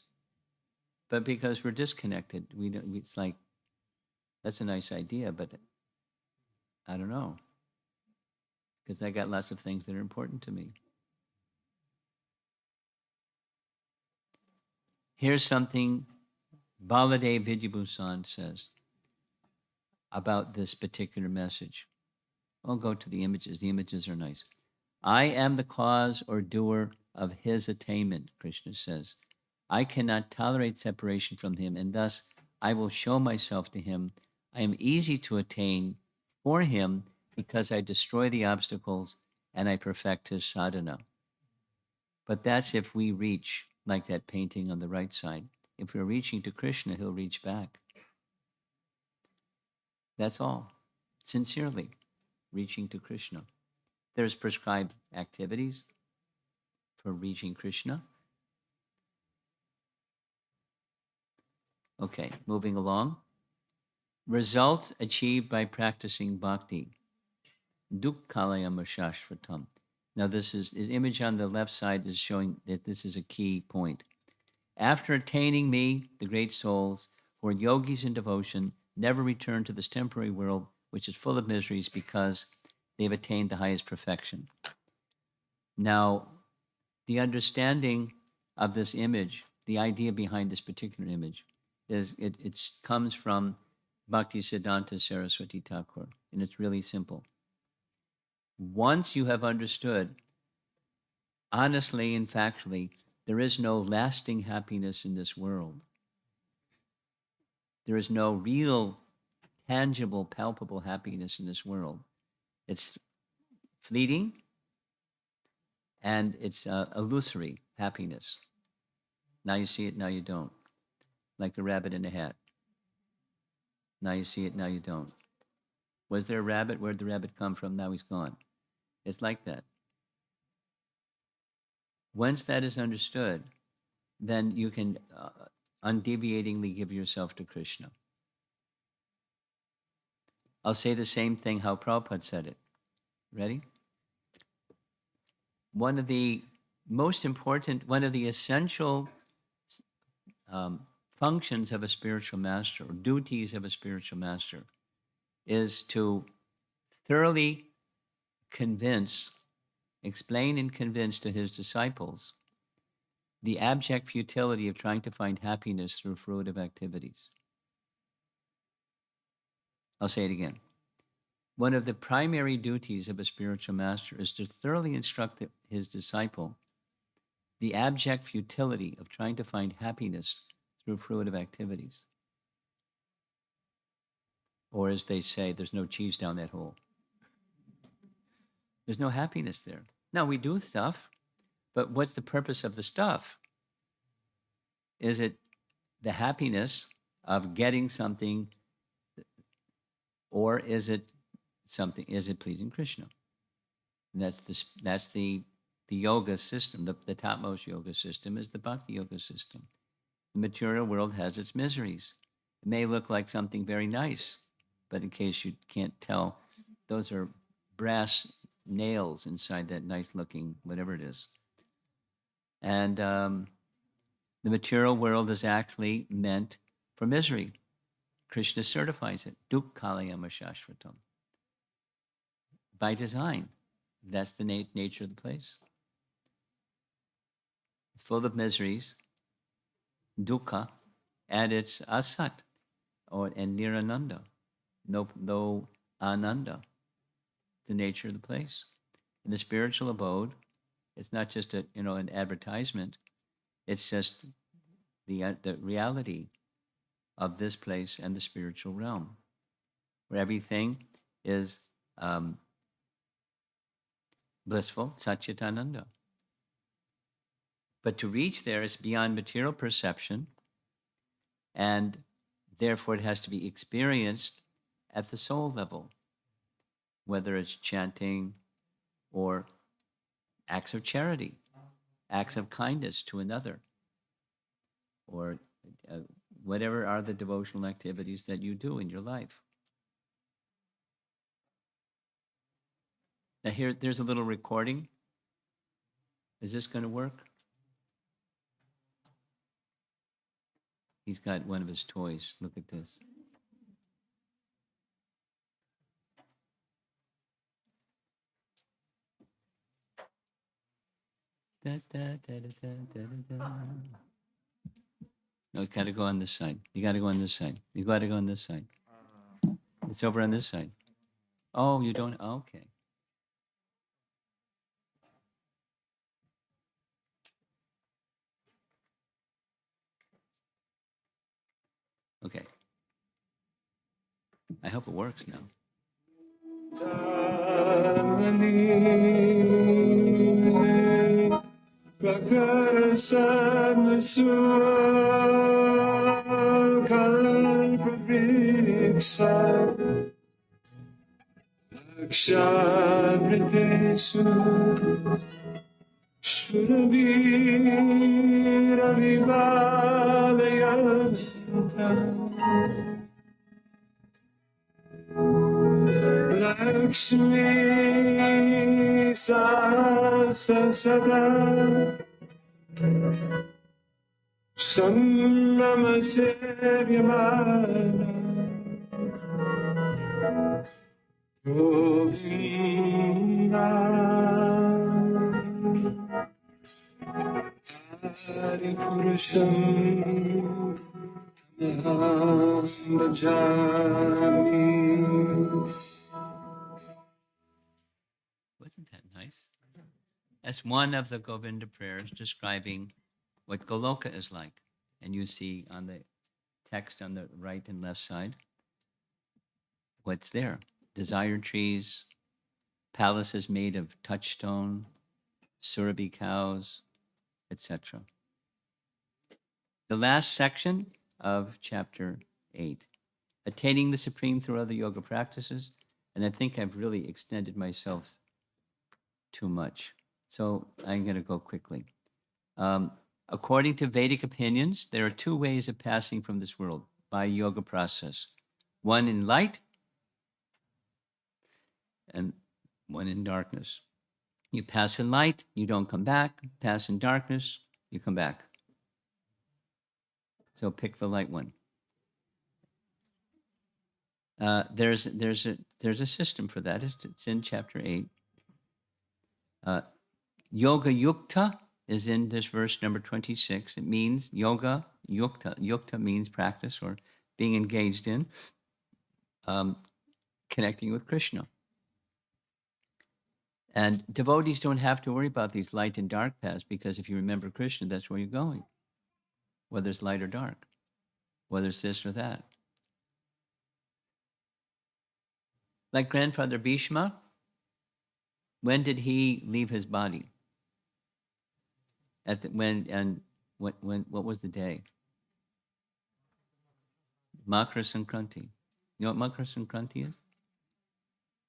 [SPEAKER 1] but because we're disconnected, it's like, that's a nice idea, but I don't know. Because I got lots of things that are important to me. Here's something Baladev Vidyabhusan says about this particular message. I'll go to the images. The images are nice. I am the cause or doer of his attainment, Krishna says. I cannot tolerate separation from him, and thus I will show myself to him. I am easy to attain for him because I destroy the obstacles and I perfect his sadhana. But that's if we reach, like that painting on the right side. If we're reaching to Krishna, he'll reach back. That's all. Sincerely reaching to Krishna. There's prescribed activities for reaching Krishna. Okay, moving along. Results achieved by practicing bhakti. Dukkhalayam shashvatam. Now this image on the left side is showing that this is a key point. After attaining me, the great souls, who are yogis in devotion, never return to this temporary world, which is full of miseries, because they've attained the highest perfection. Now, the understanding of this image, the idea behind this particular image, is it comes from Bhakti Siddhanta Saraswati Thakur, and it's really simple. Once you have understood, honestly and factually, there is no lasting happiness in this world. There is no real, tangible, palpable happiness in this world. It's fleeting, and it's illusory happiness. Now you see it, now you don't. Like the rabbit in the hat. Now you see it, now you don't. Was there a rabbit? Where'd the rabbit come from? Now he's gone. It's like that. Once that is understood, then you can undeviatingly give yourself to Krishna. I'll say the same thing how Prabhupada said it. Ready? One of the essential functions of a spiritual master, or duties of a spiritual master, is to thoroughly explain and convince to his disciples the abject futility of trying to find happiness through fruitive activities. I'll say it again. One of the primary duties of a spiritual master is to thoroughly instruct his disciple the abject futility of trying to find happiness through fruitive activities. Or as they say, there's no cheese down that hole. There's no happiness there. Now, we do stuff, but what's the purpose of the stuff? Is it the happiness of getting something, or is it something? Is it pleasing Krishna? And that's the yoga system. The topmost yoga system is the Bhakti yoga system. The material world has its miseries. It may look like something very nice, but in case you can't tell, those are brass nails inside that nice looking whatever it is. And the material world is actually meant for misery. Krishna certifies it. Dukkhalayama shashvatam. By design. That's the nature of the place. It's full of miseries, dukkha, and it's asat, and nirananda, no ananda, the nature of the place. In the spiritual abode, it's not just an advertisement. It's just the reality of this place and the spiritual realm, where everything is blissful, satchitananda. But to reach there is beyond material perception, and therefore it has to be experienced at the soul level, whether it's chanting or acts of charity, acts of kindness to another, or whatever are the devotional activities that you do in your life. Now there's a little recording. Is this going to work? He's got one of his toys. Look at this. Da, da, da, da, da, da, da. No, you got to go on this side. You got to go on this side. You got to go on this side. It's over on this side. Oh, you don't? Okay. Okay. I hope it works now. Lakshmi Sahasrada Sannama Sevyamana Govinda Hari Purusham Tamaham Bhajami. Wasn't that nice? That's one of the Govinda prayers describing what Goloka is like. And you see on the text on the right and left side what's there. Desire trees, palaces made of touchstone, surabhi cows, etc. The last section of chapter 8, attaining the supreme through other yoga practices. And I think I've really extended myself too much. So I'm going to go quickly. According to Vedic opinions, there are two ways of passing from this world by yoga process. One in light and one in darkness. You pass in light, you don't come back. Pass in darkness, you come back. So pick the light one. There's a system for that. It's in chapter 8. Yoga yukta is in this verse number 26. It means yoga yukta. Yukta means practice or being engaged in connecting with Krishna. And devotees don't have to worry about these light and dark paths because if you remember Krishna, that's where you're going, whether it's light or dark, whether it's this or that. Like Grandfather Bhishma, when did he leave his body? What was the day? Makara Sankranti. You know what Makara Sankranti is?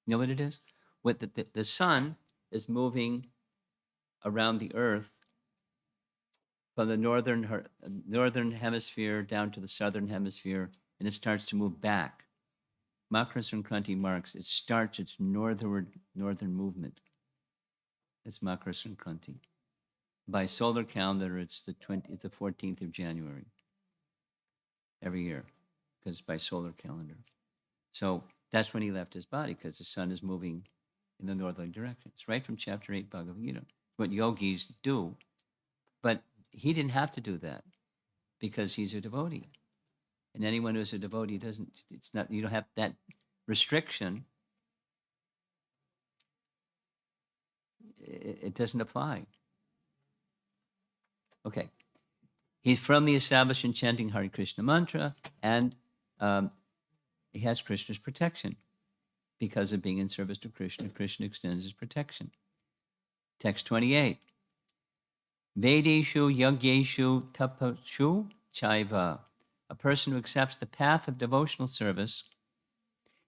[SPEAKER 1] You know what it is? What the sun is moving around the earth from the northern hemisphere down to the southern hemisphere, and it starts to move back. Makara Sankranti marks, it starts its northern movement. It's Makara Sankranti. By solar calendar, it's the 14th of January every year, because by solar calendar. So that's when he left his body, because the sun is moving in the northerly direction. It's right from chapter 8 Bhagavad Gita. What yogis do, but he didn't have to do that because he's a devotee. And anyone who's a devotee you don't have that restriction. It doesn't apply. Okay. He's firmly established in chanting Hare Krishna mantra, and he has Krishna's protection. Because of being in service to Krishna, Krishna extends his protection. Text 28. Vedeshu yagyeshu tapashu chaiva. A person who accepts the path of devotional service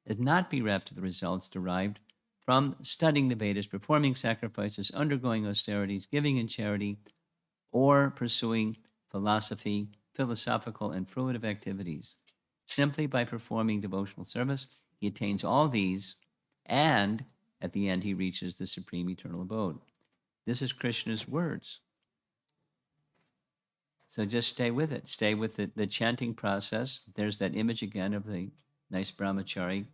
[SPEAKER 1] is not bereft of the results derived from studying the Vedas, performing sacrifices, undergoing austerities, giving in charity, or pursuing philosophical and fruitive activities. Simply by performing devotional service, he attains all these, and at the end, he reaches the supreme eternal abode. This is Krishna's words. So just stay with it. Stay with the chanting process. There's that image again of the nice brahmachari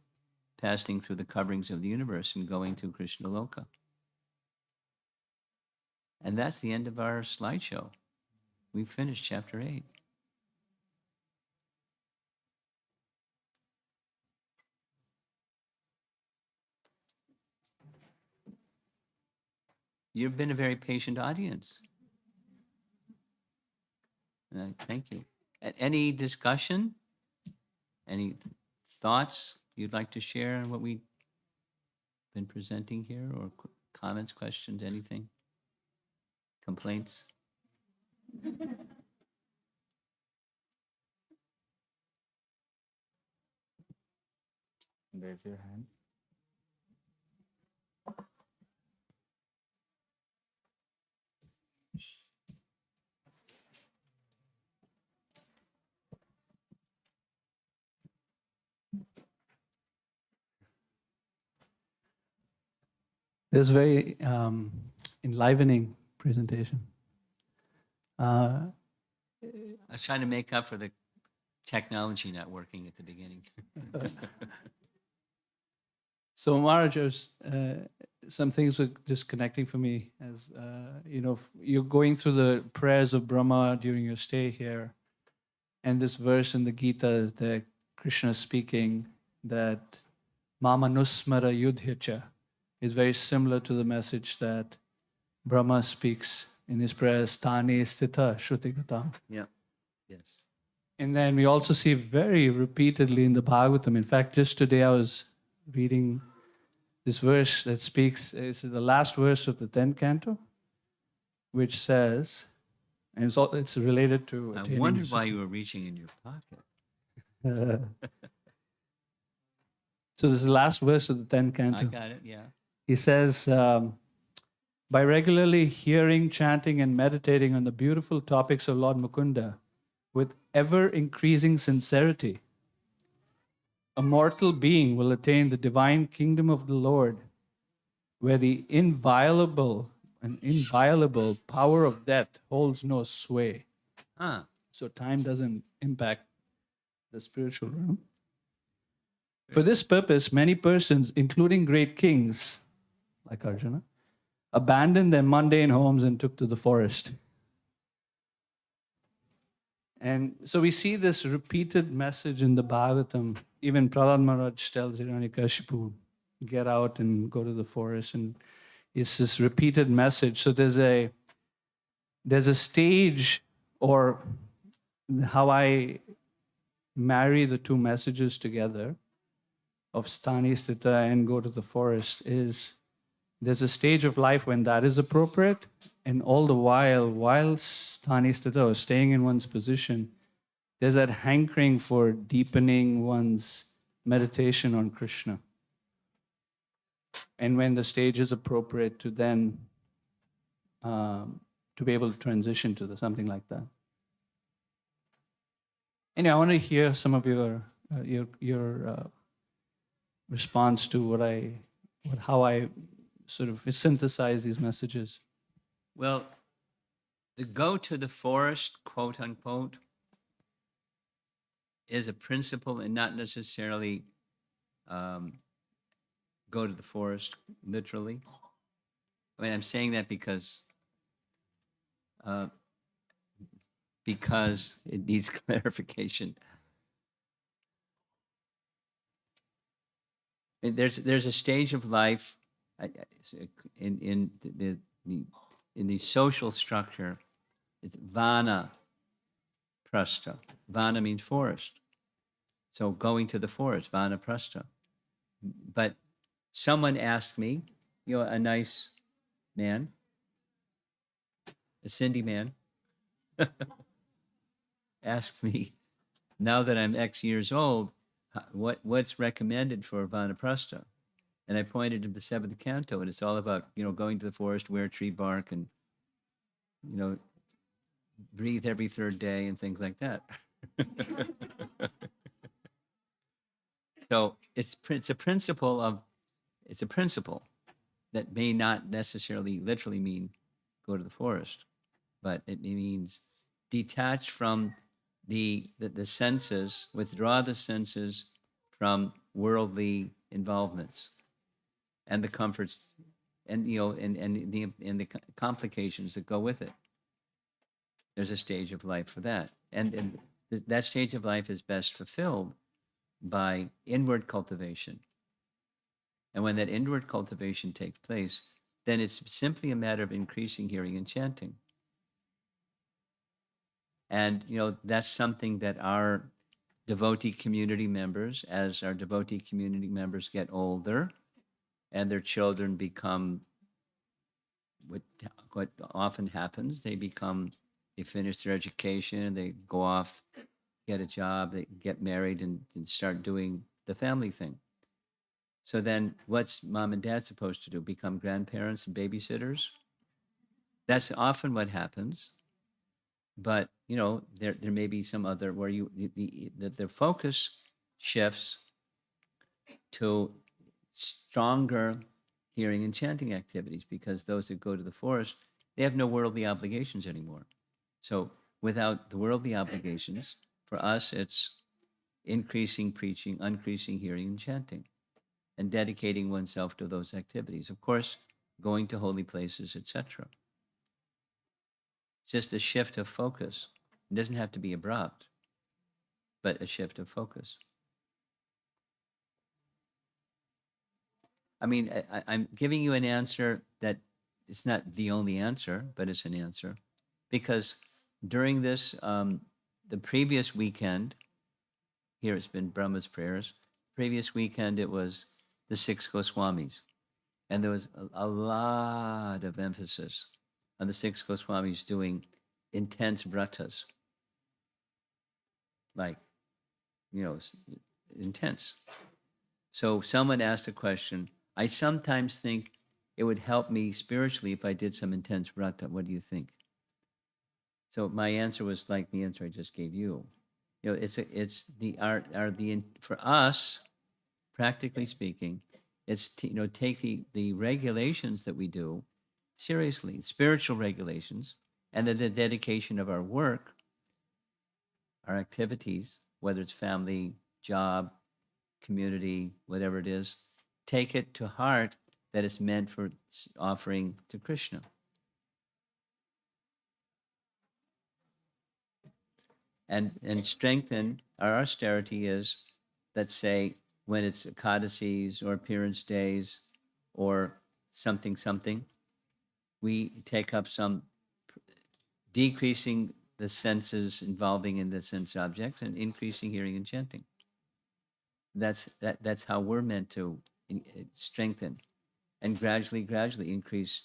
[SPEAKER 1] passing through the coverings of the universe and going to Krishna Loka. And that's the end of our slideshow. We've finished chapter 8. You've been a very patient audience. Thank you. Any discussion? Any thoughts you'd like to share on what we've been presenting here, or comments, questions, anything? Complaints?
[SPEAKER 2] Raise your hand.
[SPEAKER 3] This very enlivening presentation.
[SPEAKER 1] I was trying to make up for the technology not working at the beginning.
[SPEAKER 3] So Maharaj, some things were just connecting for me as, you're going through the prayers of Brahma during your stay here. And this verse in the Gita that Krishna is speaking, that Mama Nusmara Yudhyacha, is very similar to the message that Brahma speaks in his prayers, Tani Sthita Shrutigata.
[SPEAKER 1] Yeah, yes.
[SPEAKER 3] And then we also see very repeatedly in the Bhagavatam. In fact, just today I was reading this verse that speaks, it's the last verse of the 10th canto, which says, and it's related to
[SPEAKER 1] I wondered why you were reaching in your pocket.
[SPEAKER 3] So this is the last verse of the 10th canto.
[SPEAKER 1] I got it, yeah.
[SPEAKER 3] He says, by regularly hearing, chanting, and meditating on the beautiful topics of Lord Mukunda with ever-increasing sincerity, a mortal being will attain the divine kingdom of the Lord, where the inviolable power of death holds no sway. So time doesn't impact the spiritual realm. For this purpose, many persons, including great kings, like Arjuna, abandoned their mundane homes and took to the forest. And so we see this repeated message in the Bhagavatam. Even Prahlad Maharaj tells Hiranyakashipu, get out and go to the forest. And it's this repeated message. So there's a stage, or how I marry the two messages together of Sthani Sthita and go to the forest is, there's a stage of life when that is appropriate, and all the while Sthani Sthita, or staying in one's position, there's that hankering for deepening one's meditation on Krishna. and when the stage is appropriate to then to be able to transition to something like that. Anyway, I want to hear some of your response to how I sort of synthesize these messages.
[SPEAKER 1] Well, the go to the forest, quote unquote, is a principle and not necessarily go to the forest literally. I mean, I'm saying that because it needs clarification. And there's a stage of life in the social structure. It's vana prastha. Vana means forest. So going to the forest, vana prastha. But someone asked me, a nice man, a Sindhi man, asked me, now that I'm X years old, what's recommended for vanaprastha? And I pointed to the seventh canto, and it's all about, going to the forest, wear tree bark, and, breathe every third day and things like that. So it's a principle that may not necessarily literally mean go to the forest, but it means detach from the senses, withdraw the senses from worldly involvements and the comforts and the complications that go with it. There's a stage of life for that, and that stage of life is best fulfilled by inward cultivation. And when that inward cultivation takes place, then it's simply a matter of increasing hearing and chanting. And, that's something that our devotee community members, as our devotee community members get older and their children become what often happens, they finish their education, they go off, get a job, they get married and start doing the family thing. So then what's mom and dad supposed to do? Become grandparents and babysitters? That's often what happens. But, there may be some other where the focus shifts to stronger hearing and chanting activities, because those that go to the forest, they have no worldly obligations anymore. So without the worldly obligations, for us, it's increasing preaching, increasing hearing and chanting, and dedicating oneself to those activities. Of course, going to holy places, etc. Just a shift of focus. It doesn't have to be abrupt, but a shift of focus. I mean, I'm giving you an answer that it's not the only answer, but it's an answer. Because during this, the previous weekend, here it's been Brahma's prayers. Previous weekend, it was the 6 Goswamis. And there was a lot of emphasis on the 6 Goswamis doing intense vratas. Like, intense. So someone asked a question. I sometimes think it would help me spiritually if I did some intense vrata. What do you think? So my answer was like the answer I just gave you. It's the art, for us, practically speaking, it's to, take the regulations that we do seriously, spiritual regulations, and then the dedication of our work, our activities, whether it's family, job, community, whatever it is, take it to heart that it's meant for offering to Krishna. And strengthen our austerity is, let's say, when it's Ekadasis or appearance days or something, we take up some decreasing the senses involving in the sense objects and increasing hearing and chanting. That's how we're meant to strengthen and gradually increase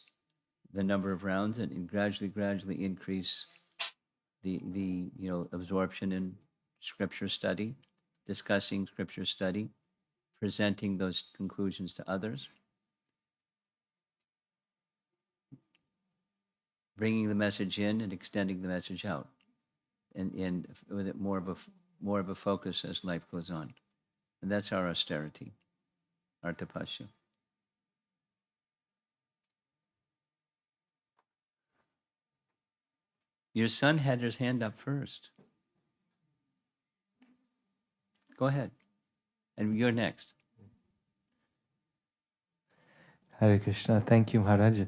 [SPEAKER 1] the number of rounds and gradually increase the absorption in scripture study, discussing scripture study, presenting those conclusions to others. bringing the message in and extending the message out, and with it more of a focus as life goes on. And that's our austerity, our tapasya. Your son had his hand up first. Go ahead. And you're next.
[SPEAKER 2] Hare Krishna. Thank you, Maharaj.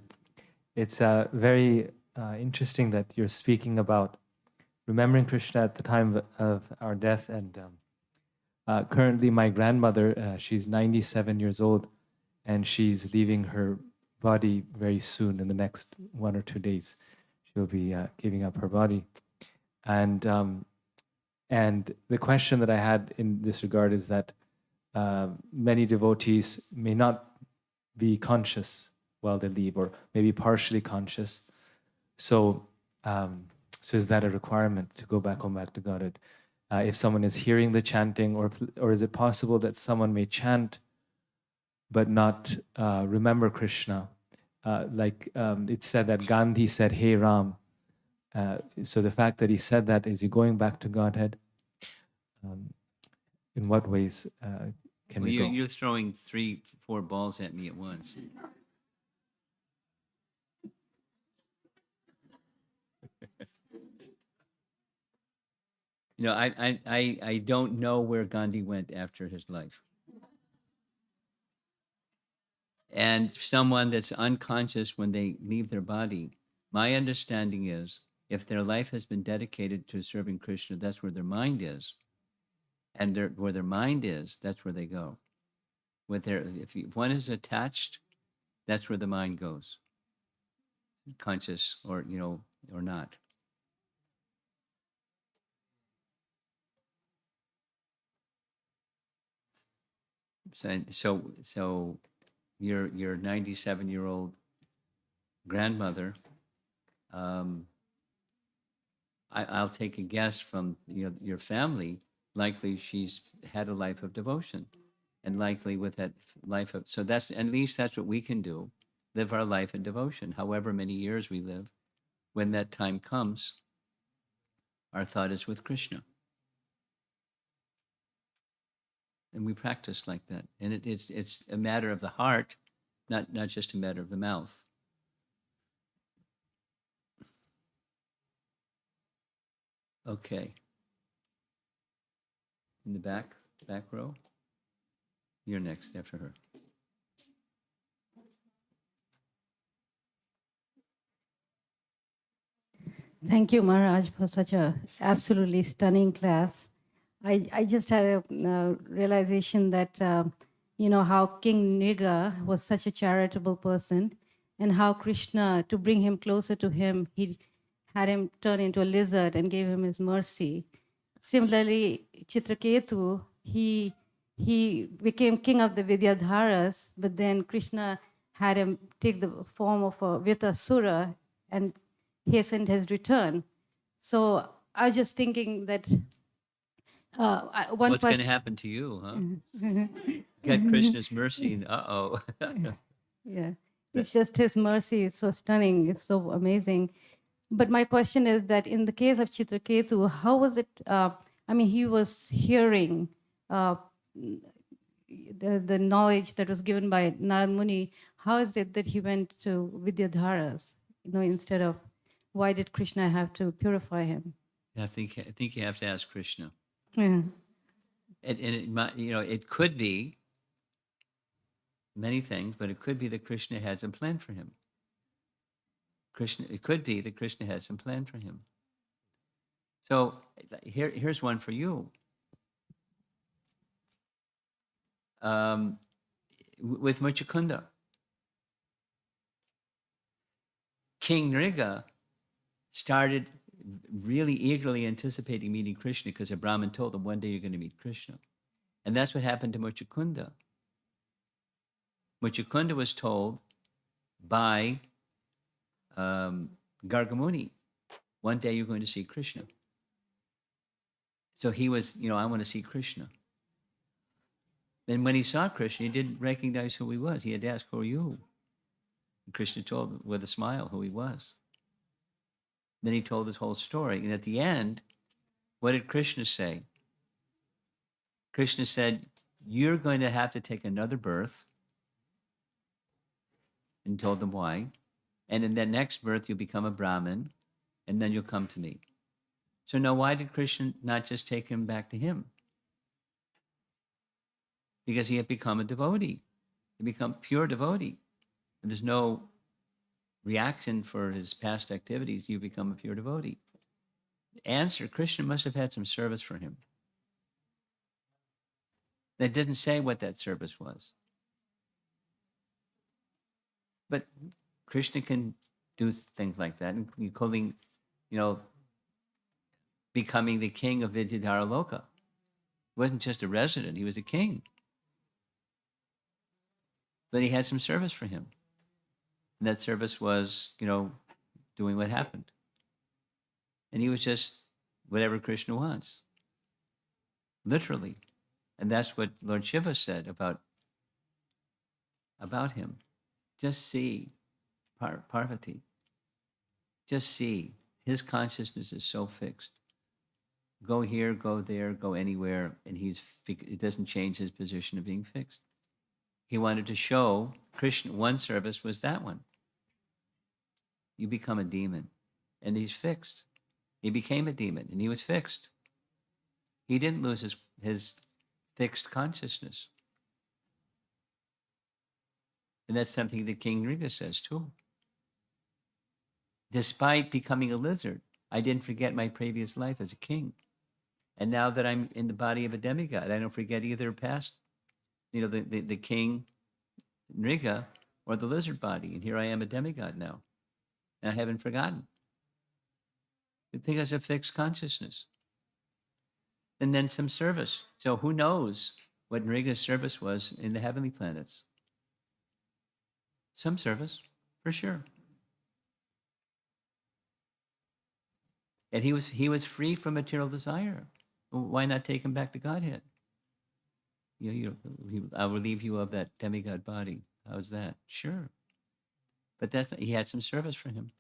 [SPEAKER 2] It's very interesting that you're speaking about remembering Krishna at the time of our death. And currently, my grandmother, she's 97 years old, and she's leaving her body very soon in the next 1 or 2 days. She'll be giving up her body. And the question that I had in this regard is that many devotees may not be conscious while they leave, or maybe partially conscious. So is that a requirement to go back home, back to Godhead? If someone is hearing the chanting, or is it possible that someone may chant but not remember Krishna? It's said that Gandhi said, "Hey Ram." So the fact that he said that, is he going back to Godhead? In what ways can we go?
[SPEAKER 1] You're throwing 3-4 balls at me at once. I don't know where Gandhi went after his life. And someone that's unconscious when they leave their body, my understanding is, if their life has been dedicated to serving Krishna, that's where their mind is. And where their mind is, that's where they go. If one is attached, that's where the mind goes, conscious or not. So your 97-year-old grandmother, I'll take a guess from your family. Likely she's had a life of devotion, and likely with that life of, so that's, at least that's what we can do, live our life in devotion. However many years we live, when that time comes, our thought is with Krishna. And we practice like that. And it's a matter of the heart, not just a matter of the mouth. Okay. In the back row. You're next after her.
[SPEAKER 4] Thank you, Maharaj, for such a absolutely stunning class. I just had a realization that, how King Nriga was such a charitable person, and how Krishna, to bring him closer to him, he had him turn into a lizard and gave him his mercy. Similarly, Chitraketu, he became king of the Vidyadharas, but then Krishna had him take the form of a Vitasura and hastened his return. So I was just thinking that
[SPEAKER 1] What's going to happen to you, huh? Get Krishna's mercy, and
[SPEAKER 4] Yeah, it's just his mercy is so stunning, it's so amazing. But my question is that in the case of Chitraketu, how was it? He was hearing the knowledge that was given by Narad Muni. How is it that he went to Vidyadharas? Instead of, why did Krishna have to purify him?
[SPEAKER 1] I think you have to ask Krishna.
[SPEAKER 4] Yeah.
[SPEAKER 1] It could be many things, but it could be that Krishna had some plan for him. It could be that Krishna had some plan for him. So here's one for you. With Muchukunda, King Nriga started really eagerly anticipating meeting Krishna because a Brahmin told him, one day you're going to meet Krishna. And that's what happened to Muchukunda. Muchukunda was told by Gargamuni, one day you're going to see Krishna. So he was, I want to see Krishna. Then when he saw Krishna, he didn't recognize who he was. He had to ask, who are you? And Krishna told him with a smile who he was. Then he told his whole story. And at the end, what did Krishna say? Krishna said, you're going to have to take another birth. And told them why. And in that next birth, you'll become a Brahmin, and then you'll come to me. So now why did Krishna not just take him back to him? Because he had become a devotee. He become pure devotee. And there's no reaction for his past activities. You become a pure devotee. Answer, Krishna must have had some service for him. That didn't say what that service was. But Krishna can do things like that, including, becoming the king of Vidyadhara Loka. He wasn't just a resident, he was a king. But he had some service for him. And that service was, doing what happened. And he was just whatever Krishna wants. Literally. And that's what Lord Shiva said about him. Just see Parvati. Just see. His consciousness is so fixed. Go here, go there, go anywhere, and it doesn't change his position of being fixed. He wanted to show Krishna, one service was that one. You become a demon, and he's fixed. He became a demon, and he was fixed. He didn't lose his fixed consciousness. And that's something that King Nriga says too. Despite becoming a lizard, I didn't forget my previous life as a king. And now that I'm in the body of a demigod, I don't forget either past, the king Nriga or the lizard body. And here I am a demigod now. And I haven't forgotten. Because of fixed consciousness. And then some service. So who knows what Nriga's service was in the heavenly planets? Some service, for sure. And he was free from material desire. Why not take him back to Godhead? I will relieve you of that demigod body. How's that? Sure. But he had some service for him.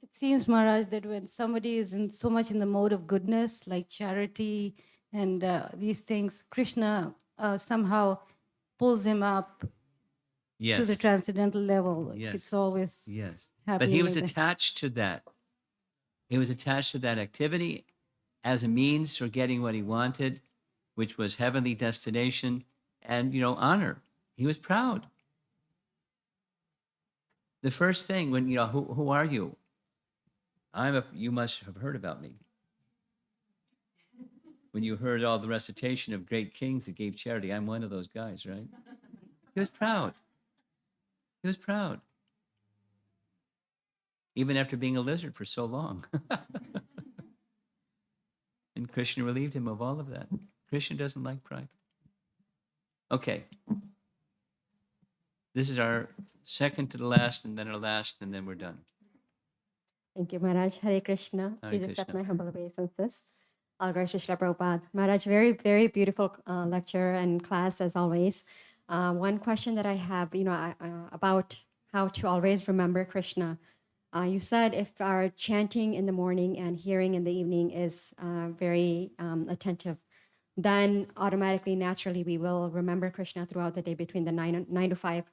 [SPEAKER 4] It seems, Maharaj, that when somebody is so much in the mode of goodness, like charity and these things, Krishna somehow pulls him up
[SPEAKER 1] Yes.
[SPEAKER 4] to the transcendental level.
[SPEAKER 1] Yes.
[SPEAKER 4] It's always
[SPEAKER 1] Yes.
[SPEAKER 4] happening.
[SPEAKER 1] But he was
[SPEAKER 4] like that.
[SPEAKER 1] attached to that. He was attached to that activity as a means for getting what he wanted, which was heavenly destination and, honor. He was proud. The first thing when, who are you? You must have heard about me. When you heard all the recitation of great kings that gave charity, I'm one of those guys, right? He was proud. He was proud. Even after being a lizard for so long. And Krishna relieved him of all of that. Krishna doesn't like pride. Okay. This is our second to the last, and then our last, and then we're done.
[SPEAKER 5] Thank you, Maharaj. Hare Krishna.
[SPEAKER 1] Hare
[SPEAKER 5] Please accept
[SPEAKER 1] Krishna.
[SPEAKER 5] my humble obeisances. All glories to Srila Prabhupada. Maharaj, very, very beautiful lecture and class as always. One question that I have, about how to always remember Krishna. You said if our chanting in the morning and hearing in the evening is very attentive, then automatically, naturally, we will remember Krishna throughout the day between the 9 to 5,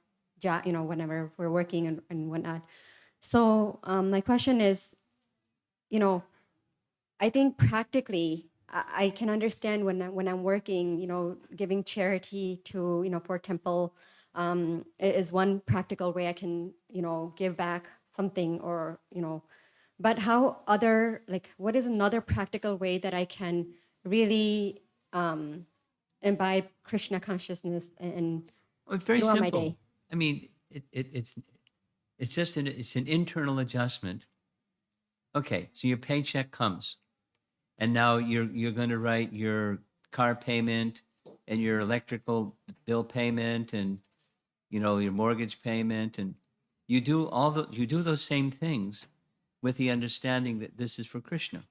[SPEAKER 5] whenever we're working and whatnot. So my question is, I think practically, I can understand when I'm working, giving charity to, for temple is one practical way I can, give back something or, but what is another practical way that I can really imbibe Krishna consciousness and
[SPEAKER 1] Well, it's very
[SPEAKER 5] throughout
[SPEAKER 1] simple.
[SPEAKER 5] my day?
[SPEAKER 1] I mean, it's just an internal adjustment. Okay, so your paycheck comes, and now you're going to write your car payment and your electrical bill payment and your mortgage payment, and you do those same things with the understanding that this is for Krishna.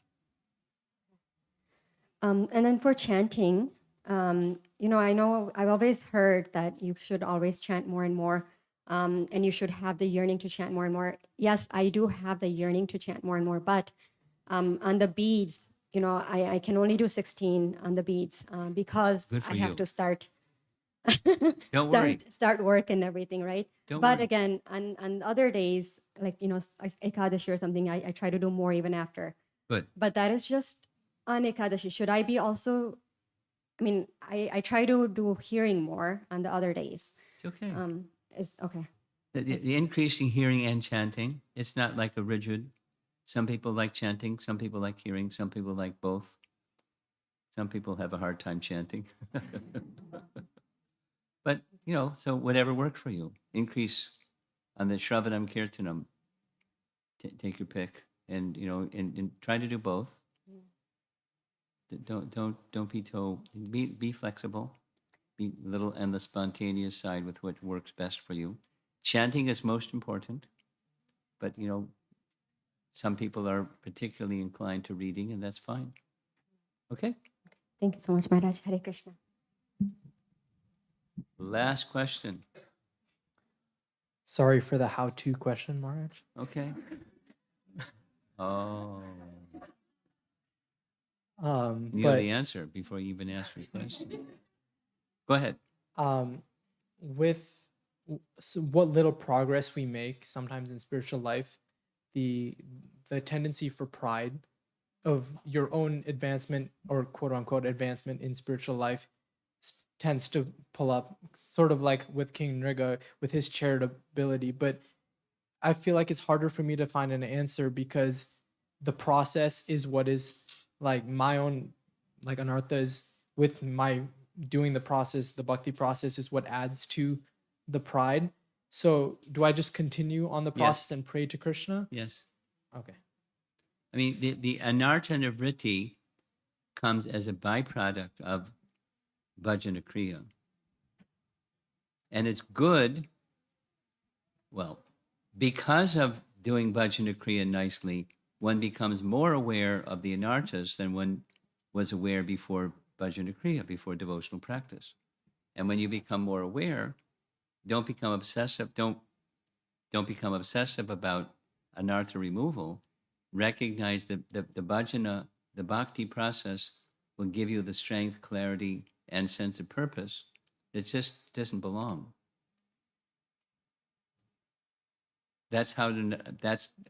[SPEAKER 5] And then for chanting, I know I've always heard that you should always chant more and more and you should have the yearning to chant more and more. Yes, I do have the yearning to chant more and more, but on the beads, I can only do 16 on the beads because
[SPEAKER 1] Good for
[SPEAKER 5] I have
[SPEAKER 1] you.
[SPEAKER 5] to start
[SPEAKER 1] Don't worry.
[SPEAKER 5] start work and everything, right?
[SPEAKER 1] Don't
[SPEAKER 5] But
[SPEAKER 1] worry.
[SPEAKER 5] again, on other days, like Ekadashi or something, I try to do more even after.
[SPEAKER 1] Good.
[SPEAKER 5] But that is just on Ekadashi. Should I be also? I mean, I try to do hearing more on the other days.
[SPEAKER 1] It's okay.
[SPEAKER 5] Is okay.
[SPEAKER 1] The increasing hearing and chanting, it's not like a rigid. Some people like chanting, some people like hearing, some people like both. Some people have a hard time chanting. But, so whatever works for you. Increase on the Shravanam Kirtanam. Take your pick and, and try to do both. Don't be flexible. Be a little on the spontaneous side with what works best for you. Chanting is most important, but some people are particularly inclined to reading, and that's fine. Okay.
[SPEAKER 5] Thank you so much, Maharaj. Hare Krishna.
[SPEAKER 1] Last question.
[SPEAKER 6] Sorry for the how-to question, Maharaj.
[SPEAKER 1] Okay. Oh, you know
[SPEAKER 6] But
[SPEAKER 1] the answer before you even ask your question. Go ahead.
[SPEAKER 6] with what little progress we make sometimes in spiritual life, the tendency for pride of your own advancement or quote unquote advancement in spiritual life tends to pull up, sort of like with King Nriga with his charitability. But I feel like it's harder for me to find an answer because the process is what is like my own like anarthas with my doing the process. The bhakti process is what adds to the pride. So do I just continue on the
[SPEAKER 1] Yes.
[SPEAKER 6] process and pray to Krishna?
[SPEAKER 1] Yes.
[SPEAKER 6] Okay.
[SPEAKER 1] I mean, the anartha nivritti comes as a byproduct of bhajana kriya. And it's good, well, because of doing bhajana kriya nicely, one becomes more aware of the anarthas than one was aware before bhajana kriya, before devotional practice. And when you become more aware, don't become obsessive. Don't become obsessive about anartha removal. Recognize that the bhajana, the bhakti process will give you the strength, clarity, and sense of purpose that just doesn't belong. That's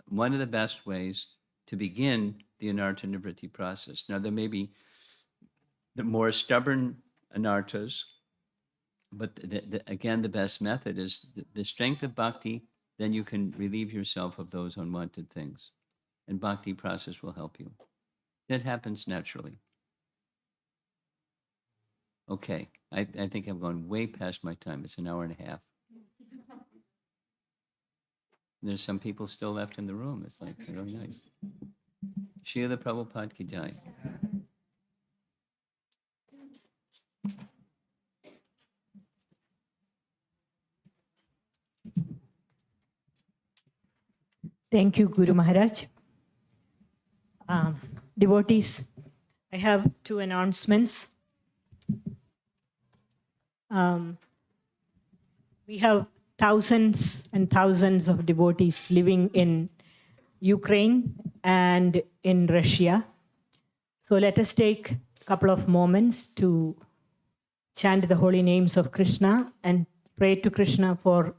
[SPEAKER 1] one of the best ways to begin the anartha nivritti process. Now, there may be the more stubborn anarthas, but again, the best method is the strength of bhakti, then you can relieve yourself of those unwanted things. And bhakti process will help you. That happens naturally. Okay, I think I've gone way past my time. It's an hour and a half. There's some people still left in the room. It's like really nice. Srila Prabhupada ki jai.
[SPEAKER 7] Thank you, Guru Maharaj. Devotees, I have two announcements. We have thousands and thousands of devotees living in Ukraine and in Russia. So let us take a couple of moments to chant the holy names of Krishna and pray to Krishna for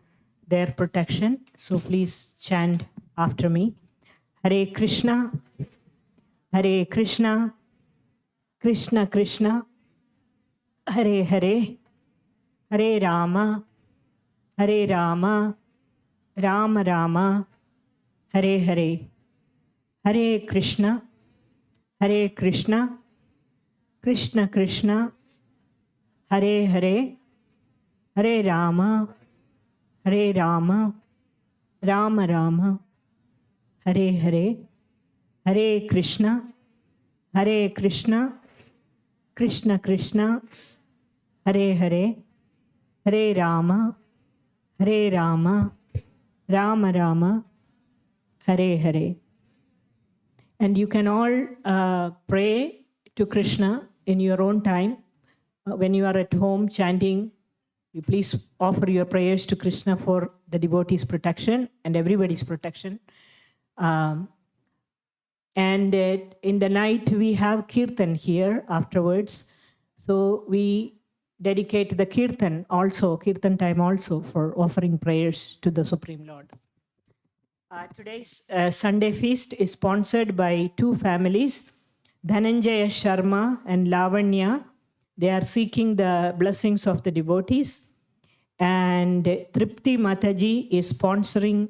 [SPEAKER 7] their protection. So please chant after me. Hare Krishna, Hare Krishna, Krishna Krishna, Hare Hare, Hare Rama, Hare Rama, Rama Rama, Hare Hare, Hare Krishna, Hare Krishna, Krishna Krishna, Hare Hare, Hare Rama, Hare Rama, Rama Rama, Hare Hare, Hare Krishna, Hare Krishna, Krishna Krishna, Hare Hare, Hare Rama, Hare Rama, Rama Rama, Hare Hare. And you can all pray to Krishna in your own time. When you are at home chanting, you please offer your prayers to Krishna for the devotees' protection and everybody's protection. And in the night, we have kirtan here afterwards. So we dedicate the kirtan time also, for offering prayers to the Supreme Lord. Today's Sunday feast is sponsored by two families, Dhananjaya Sharma and Lavanya. They are seeking the blessings of the devotees. And Tripti Mataji is sponsoring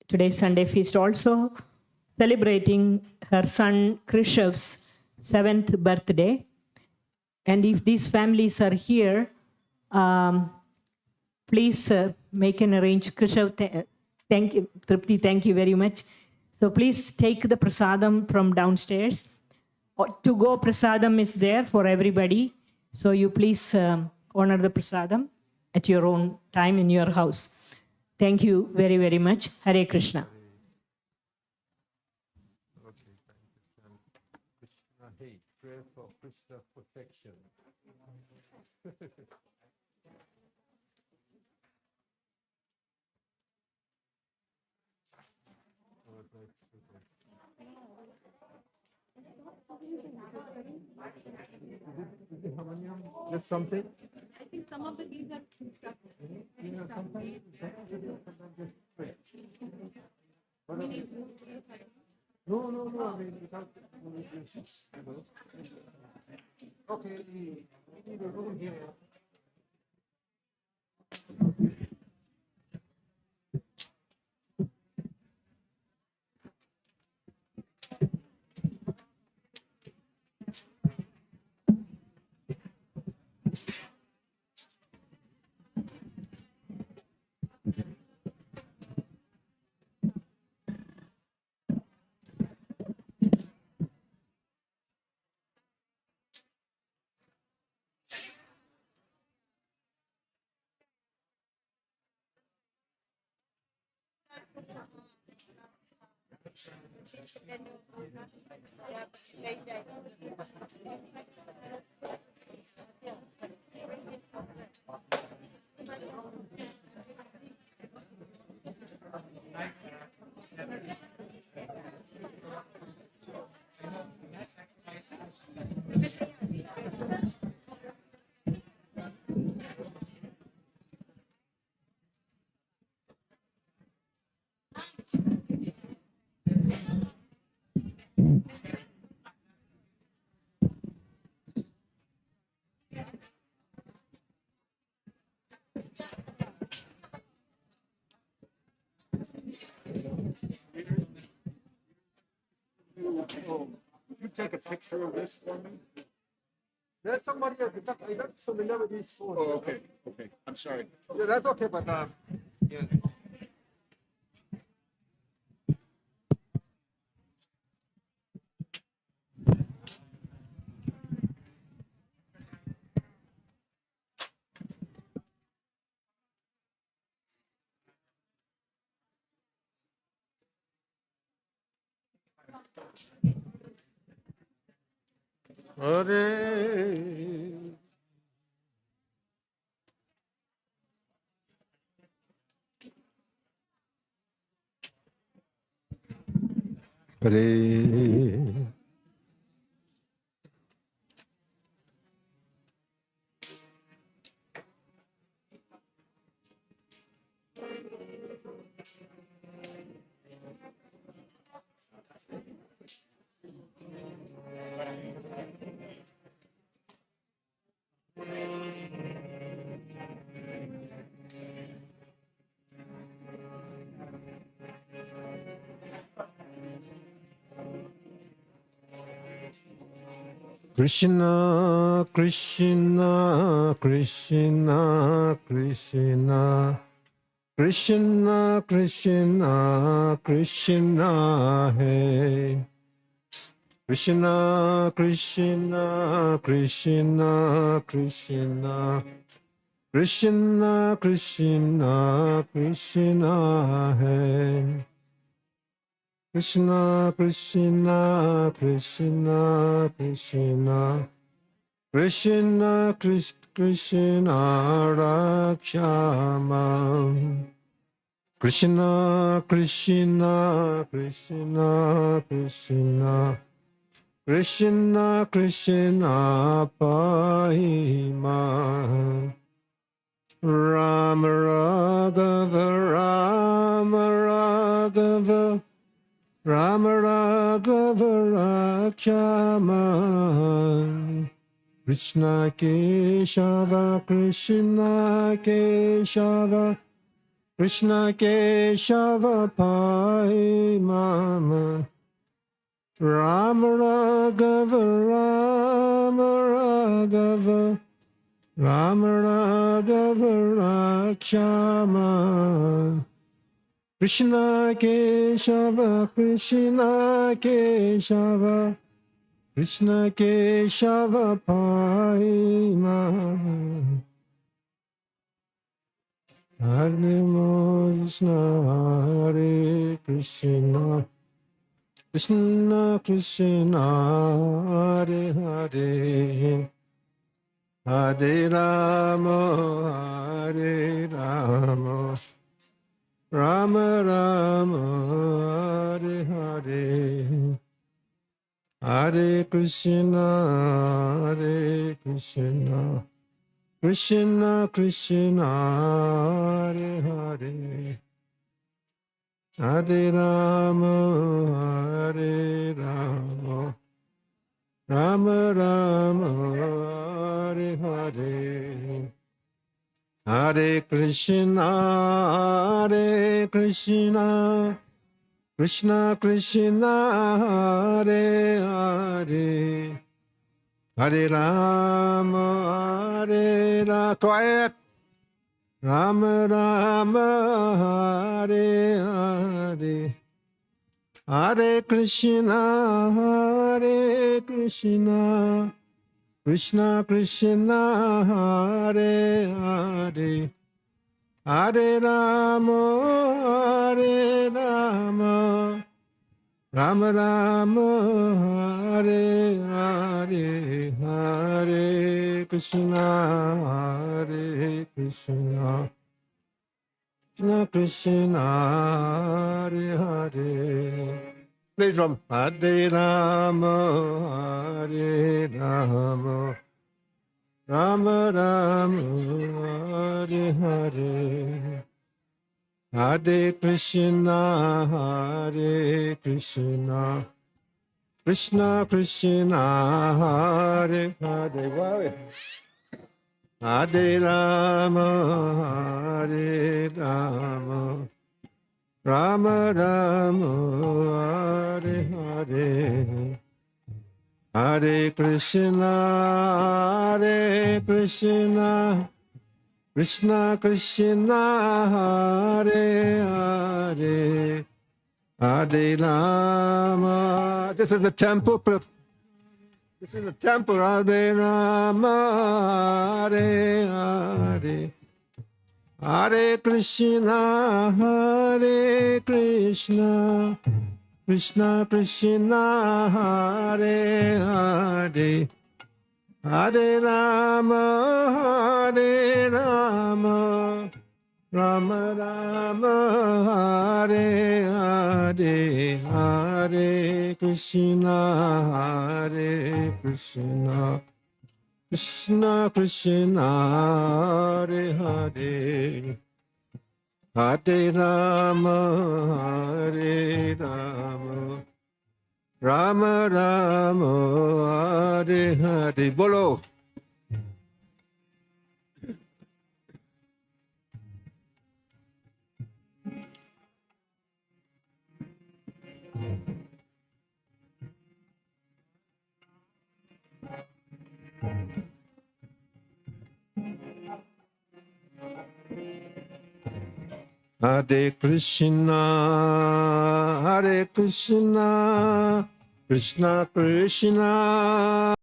[SPEAKER 7] today's Sunday feast also, celebrating her son Krishav's 7th birthday. And if these families are here, please make an arrange. Krishav, thank you. Tripti, thank you very much. So please take the prasadam from downstairs. To go prasadam is there for everybody. So you please honor the prasadam at your own time in your house. Thank you very, very much. Hare Krishna.
[SPEAKER 8] Hey, prayer for Krishna protection. Just something?
[SPEAKER 4] I think some of the keys are instructed.
[SPEAKER 8] No, I mean, without. Okay, we need a room here. You take a picture of this for me? There's somebody else. I'm not familiar with these phones. Oh, okay. I'm sorry. Yeah, that's okay, but yeah. Hare. Hare. Krishna, Krishna, Krishna, Krishna, Krishna, Krishna, Krishna, Hey. Krishna, Krishna, Krishna, Krishna, Krishna, Krishna, Krishna, Hey. Krishna, Krishna, Krishna, Krishna, Krishna, Krishna Rakshamam. Krishna Krishna Krishna Krishna Krishna Krishna Pahima. Rama Raghava Rama Raghava Rama Raghava Rakshaman. Krishna Keshava Krishna Keshava Krishna Keshava Pahima. Rama Raghava Rama Raghava Rama Raghava Rakshaman. Krishna Keshava Krishna Keshava Krishna Keshava Pahima. Hare Krishna Hare Krishna Krishna Krishna Hare Hare Hare Rama Hare Rama Rama Rama Hare Hare Hare Krishna Hare Krishna Krishna Krishna Hare Hare Hare Rama Hare Rama Rama Rama Hare Hare Hare Krishna Hare Krishna Krishna Krishna Hare Hare Hare Rama Hare Rama. Quiet. Rama Rama Hare Hare Hare Krishna Hare Krishna Krishna Krishna Hare Hare Hare Rama Hare Rama Rama Rama Hare Hare Hare Krishna Hare Krishna Krishna Krishna Hare Hare. Play drum. Hare Rama Hare Rama Rama Rama Hare Hare Hare Krishna Hare Krishna Krishna Krishna Hare Hare. Hare Rama Hare Rama Rama Rama Hare Hare Hare Krishna Hare Krishna Krishna Krishna Hare Hare Hare Rama. This is the temple. This is the temple. Hare Rama Hare Hare Hare Krishna Hare Krishna Krishna Krishna Hare Hare Hare Rama Hare Rama Rama Rama Hare Hare Hare Krishna Hare Krishna Krishna Krishna Hare Hare Hare Rama Hare Rama Rama Rama Hare Hare. Bolo. Hare Krishna Krishna Krishna